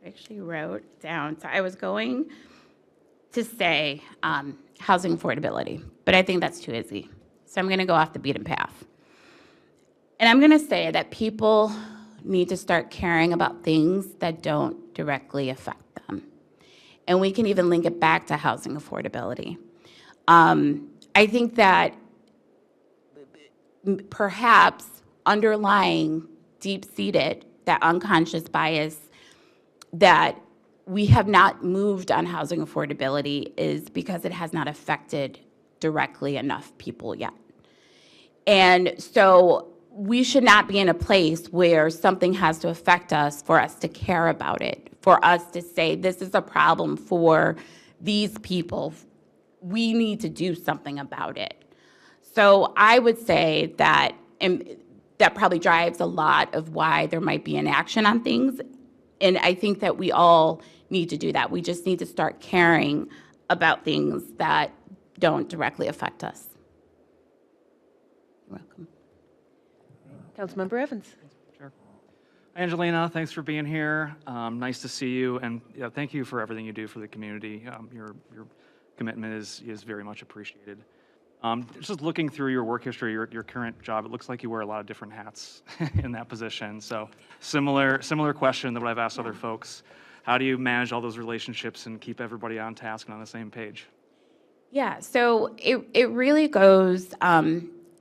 I actually wrote down, so I was going to say housing affordability, but I think that's too easy. So I'm going to go off the beaten path. And I'm going to say that people need to start caring about things that don't directly affect them. And we can even link it back to housing affordability. I think that perhaps underlying, deep-seated, that unconscious bias that we have not moved on housing affordability is because it has not affected directly enough people yet. And so we should not be in a place where something has to affect us for us to care about it, for us to say, this is a problem for these people. We need to do something about it. So I would say that, and that probably drives a lot of why there might be inaction on things. And I think that we all need to do that. We just need to start caring about things that don't directly affect us. You're welcome. Councilmember Evans. Sure. Hi, Angelina, thanks for being here. Nice to see you, and yeah, thank you for everything you do for the community. Your commitment is very much appreciated. Just looking through your work history, your current job, it looks like you wear a lot of different hats in that position. So similar question that what I've asked other folks. How do you manage all those relationships and keep everybody on task and on the same page? Yeah, so it really goes,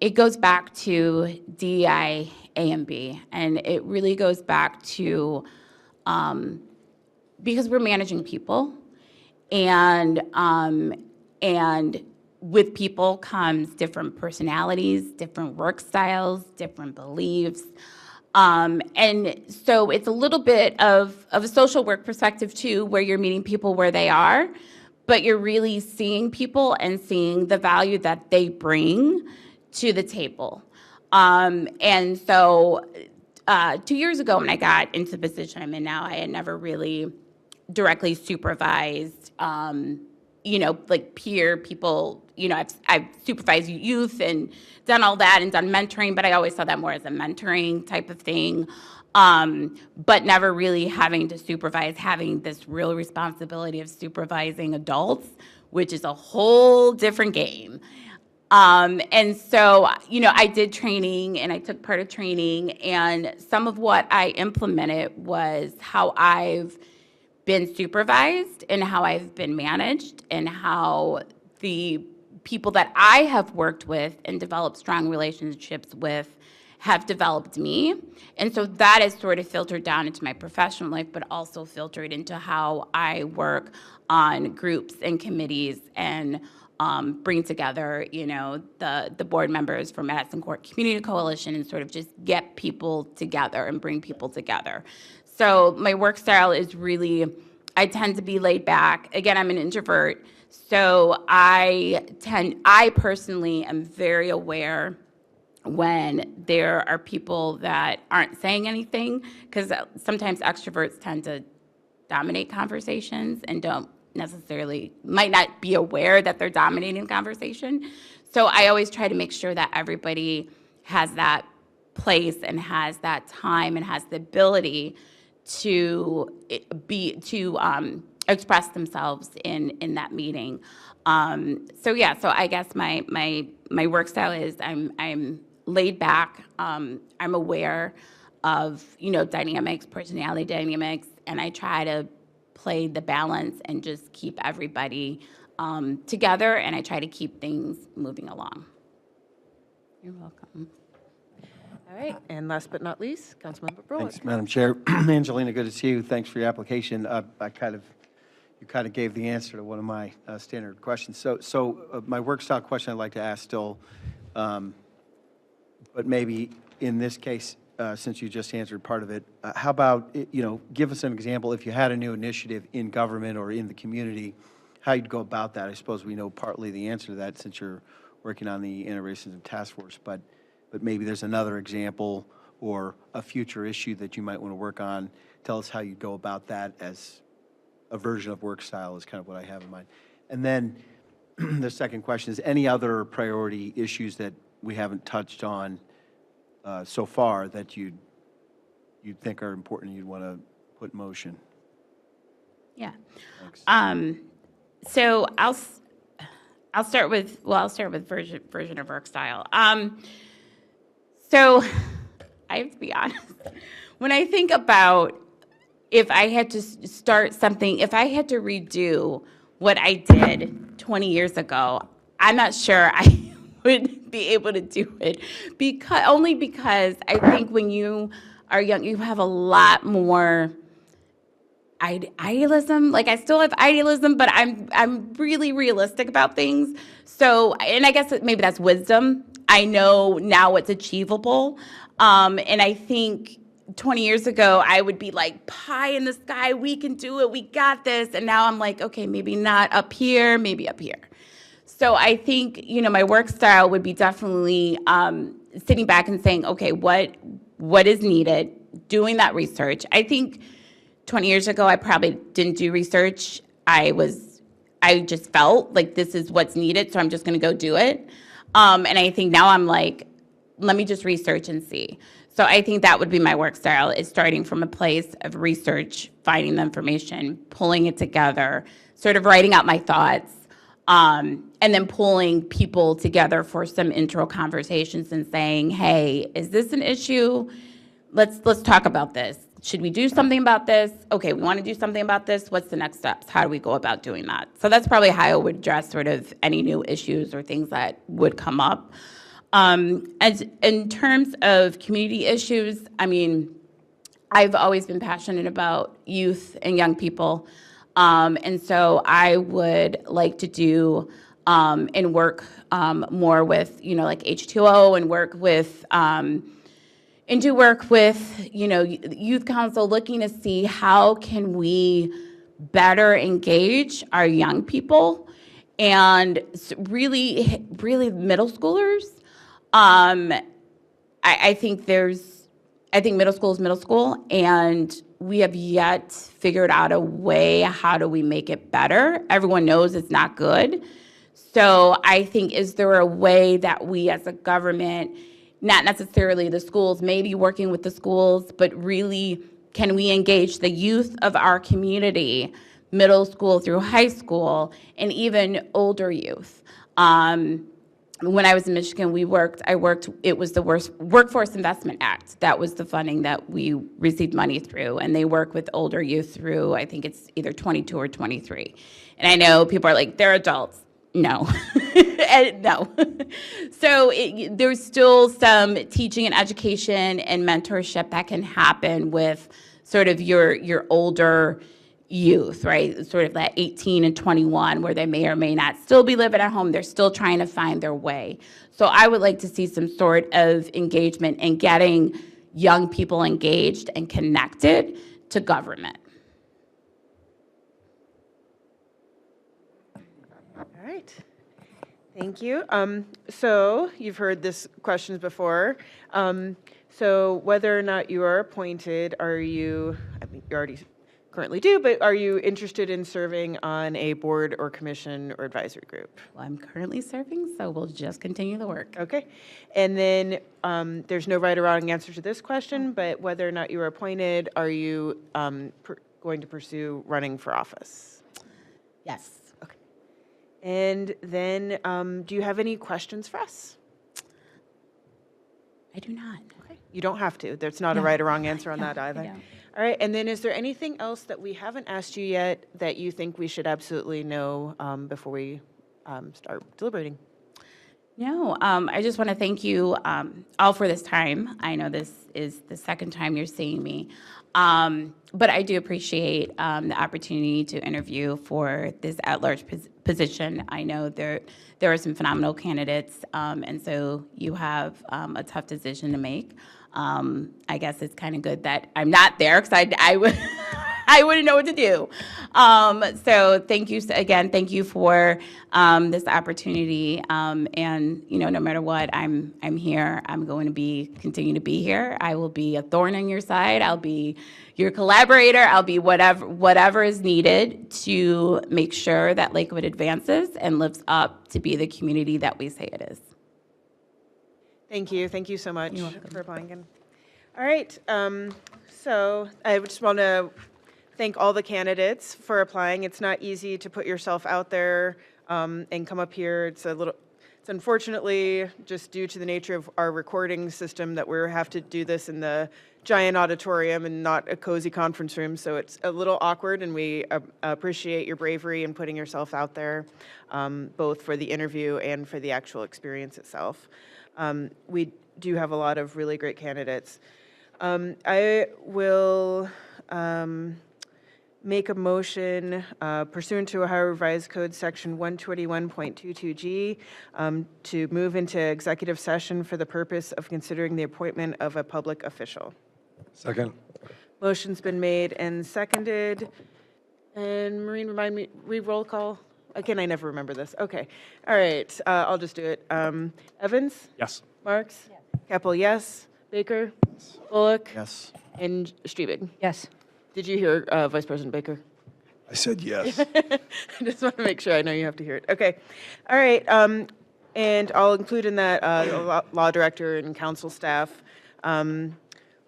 it goes back to DEI, A and B, and it really goes back to, because we're managing people, and with people comes different personalities, different work styles, different beliefs. And so it's a little bit of a social work perspective too, where you're meeting people where they are, but you're really seeing people and seeing the value that they bring to the table. And so 2 years ago when I got into the position I'm in now, I had never really directly supervised, like peer people. I've supervised youth and done all that and done mentoring, but I always saw that more as a mentoring type of thing. But never really having to supervise, having this real responsibility of supervising adults, which is a whole different game. And so, I did training and I took part of training, and some of what I implemented was how I've been supervised and how I've been managed and how the people that I have worked with and developed strong relationships with have developed me. And so that is sort of filtered down into my professional life, but also filtered into how I work on groups and committees and bring together, the board members from Madison Court Community Coalition and sort of just get people together and bring people together. So my work style is really, I tend to be laid back. Again, I'm an introvert. So I personally am very aware when there are people that aren't saying anything, because sometimes extroverts tend to dominate conversations and might not be aware that they're dominating conversation. So I always try to make sure that everybody has that place and has that time and has the ability to express themselves in that meeting. So I guess my work style is I'm laid back. I'm aware of dynamics, personality dynamics, and I try to play the balance and just keep everybody together, and I try to keep things moving along. You're welcome. All right, and last but not least, Councilmember Brolick. Thanks, Madam Chair. Angelina, good to see you. Thanks for your application. You kind of gave the answer to one of my standard questions. So my work style question I'd like to ask still, but maybe in this case, since you just answered part of it, how about, give us an example if you had a new initiative in government or in the community, how you'd go about that. I suppose we know partly the answer to that since you're working on the anti-racism task force, but maybe there's another example or a future issue that you might want to work on. Tell us how you go about that as a version of work style is kind of what I have in mind. And then the second question is, any other priority issues that we haven't touched on so far that you'd think are important you'd want to put in motion? Yeah. Thanks. So I'll start with version of work style. So I have to be honest. When I think about if I had to start something, if I had to redo what I did 20 years ago, I'm not sure I would be able to do it only because I think when you are young, you have a lot more idealism. Like I still have idealism, but I'm really realistic about things. So, and I guess maybe that's wisdom. I know now what's achievable. And I think 20 years ago, I would be like, pie in the sky, we can do it, we got this. And now I'm like, okay, maybe not up here, maybe up here. So I think, my work style would be definitely sitting back and saying, okay, what is needed, doing that research. I think 20 years ago, I probably didn't do research. I just felt like this is what's needed, so I'm just going to go do it. And I think now I'm like, let me just research and see. So I think that would be my work style, is starting from a place of research, finding the information, pulling it together, sort of writing out my thoughts, and then pulling people together for some intro conversations and saying, hey, is this an issue? Let's talk about this. Should we do something about this? Okay, we want to do something about this. What's the next steps? How do we go about doing that? So that's probably how I would address sort of any new issues or things that would come up. As in terms of community issues, I mean, I've always been passionate about youth and young people. And so I would like to do and work more with, like H2O and work with and do work with, youth council, looking to see how can we better engage our young people and really middle schoolers. I think middle school is middle school, and we have yet figured out a way, how do we make it better? Everyone knows it's not good. So I think, is there a way that we as a government, not necessarily the schools, maybe working with the schools, but really can we engage the youth of our community, middle school through high school, and even older youth? When I was in Michigan, it was the Workforce Investment Act. That was the funding that we received money through, and they work with older youth through, I think it's either 22 or 23. And I know people are like, they're adults. No. No. So there's still some teaching and education and mentorship that can happen with sort of your older youth, right? Sort of that 18 and 21, where they may or may not still be living at home. They're still trying to find their way. So I would like to see some sort of engagement in getting young people engaged and connected to government. All right. Thank you. So you've heard this questions before. So whether or not you are appointed, you already currently do, but are you interested in serving on a board or commission or advisory group? Well, I'm currently serving, so we'll just continue the work. Okay. And then there's no right or wrong answer to this question, but whether or not you are appointed, are you going to pursue running for office? Yes. Okay. And then do you have any questions for us? I do not. Okay. You don't have to. There's not a right or wrong answer on that either. All right. And then is there anything else that we haven't asked you yet that you think we should absolutely know before we start deliberating? No, I just want to thank you all for this time. I know this is the second time you're seeing me, but I do appreciate the opportunity to interview for this at-large position. I know there are some phenomenal candidates, and so you have a tough decision to make. I guess it's kind of good that I'm not there because I would. I wouldn't know what to do. So thank you again. Thank you for this opportunity. And no matter what, I'm here. I'm going to continue to be here. I will be a thorn in your side. I'll be your collaborator. I'll be whatever is needed to make sure that Lakewood advances and lives up to be the community that we say it is. Thank you. Thank you so much for applying again. All right. So I just want to thank all the candidates for applying. It's not easy to put yourself out there and come up here. It's unfortunately just due to the nature of our recording system that we have to do this in the giant auditorium and not a cozy conference room. So it's a little awkward, and we appreciate your bravery in putting yourself out there, both for the interview and for the actual experience itself. We do have a lot of really great candidates. I will make a motion pursuant to Ohio Revised Code Section 121.22G to move into executive session for the purpose of considering the appointment of a public official. Second. Motion's been made and seconded. And Maureen, remind me, roll call? Again, I never remember this. Okay. All right. I'll just do it. Evans? Yes. Marks? Yes. Keppel, yes. Baker? Bullock? Yes. And Strebig? Yes. Did you hear Vice President Baker? I said yes. I just want to make sure. I know you have to hear it. Okay. All right. And I'll include in that law director and council staff.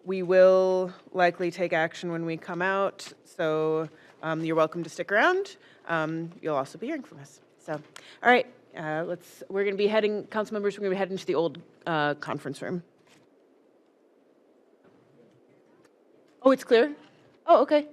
We will likely take action when we come out, so you're welcome to stick around. You'll also be hearing from us. So, all right. We're going to be heading, council members, we're going to be heading to the old conference room. Oh, it's clear? Oh, okay.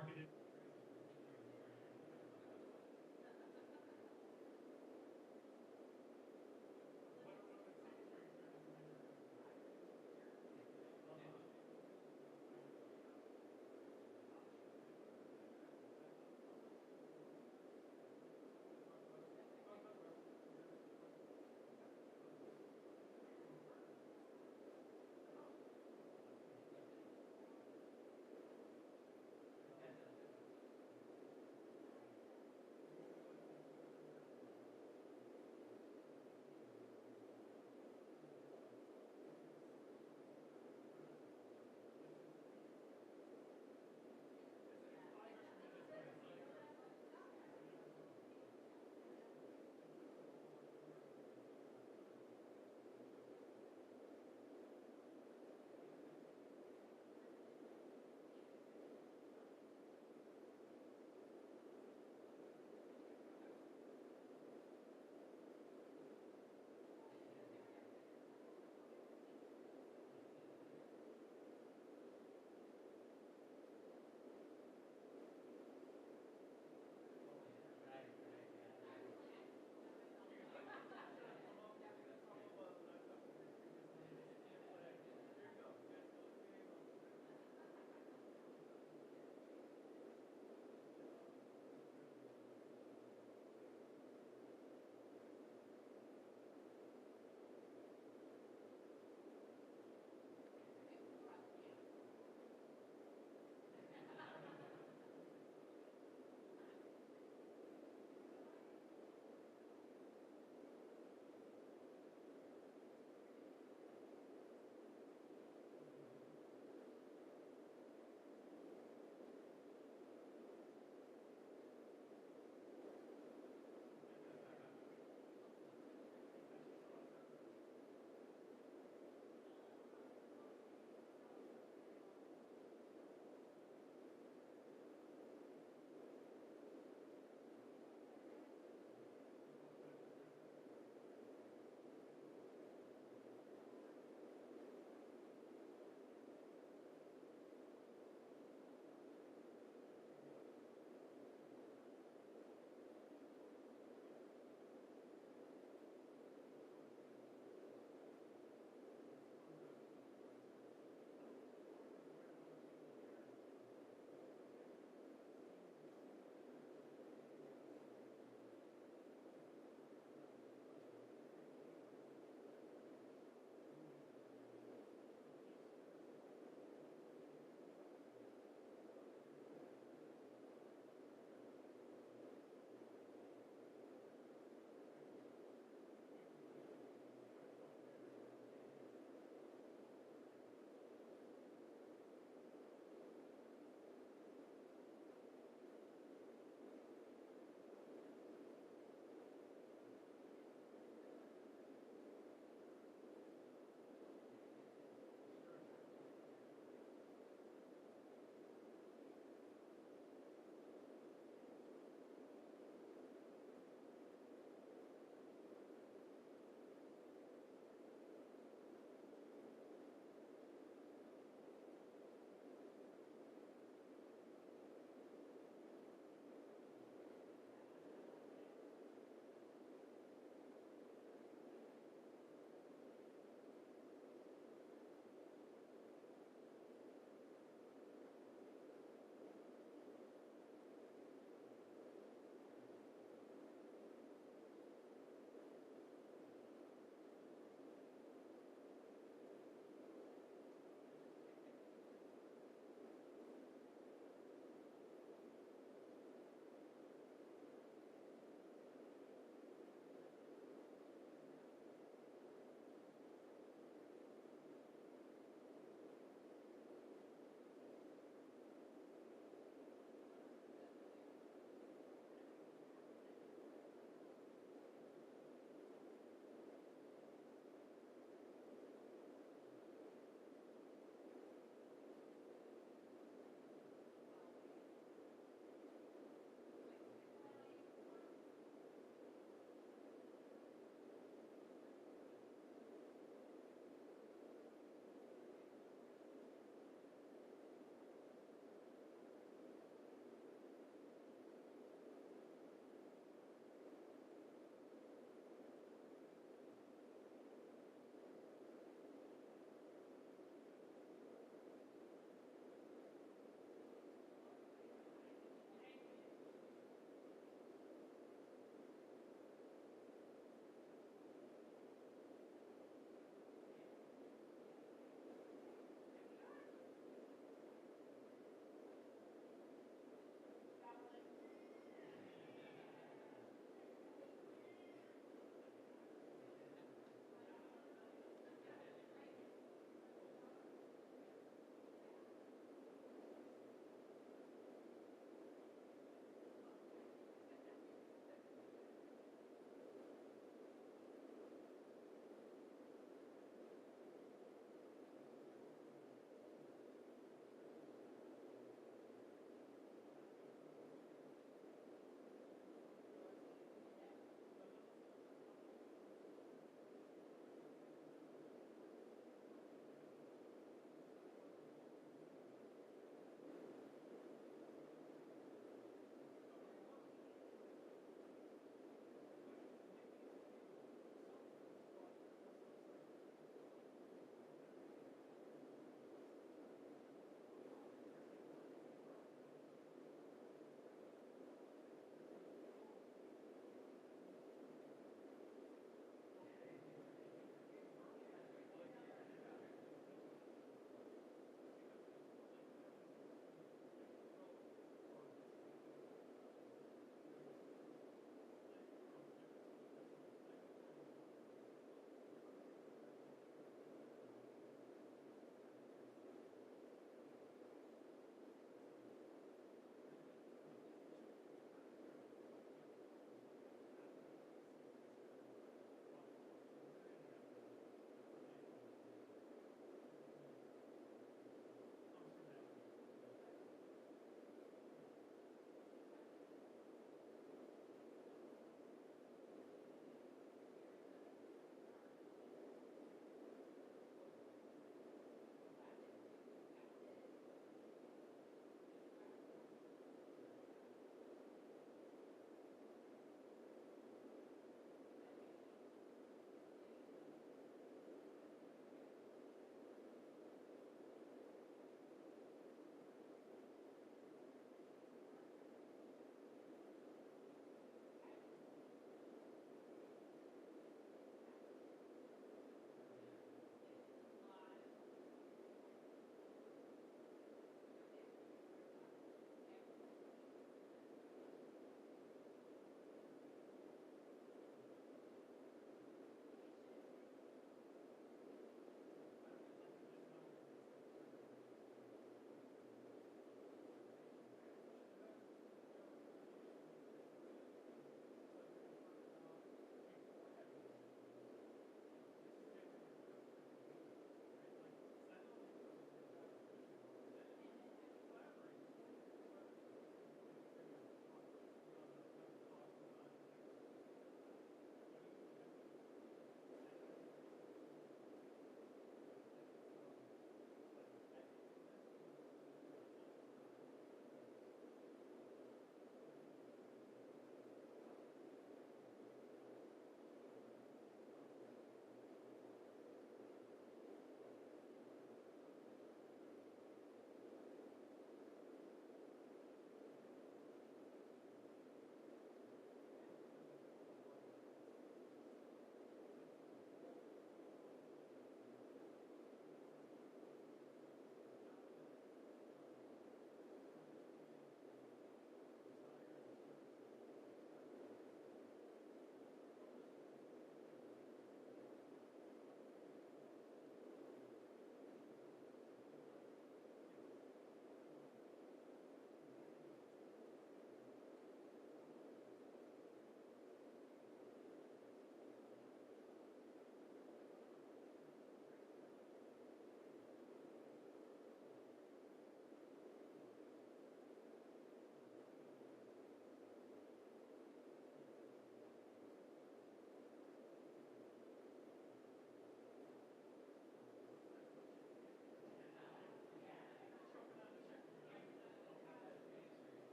marketed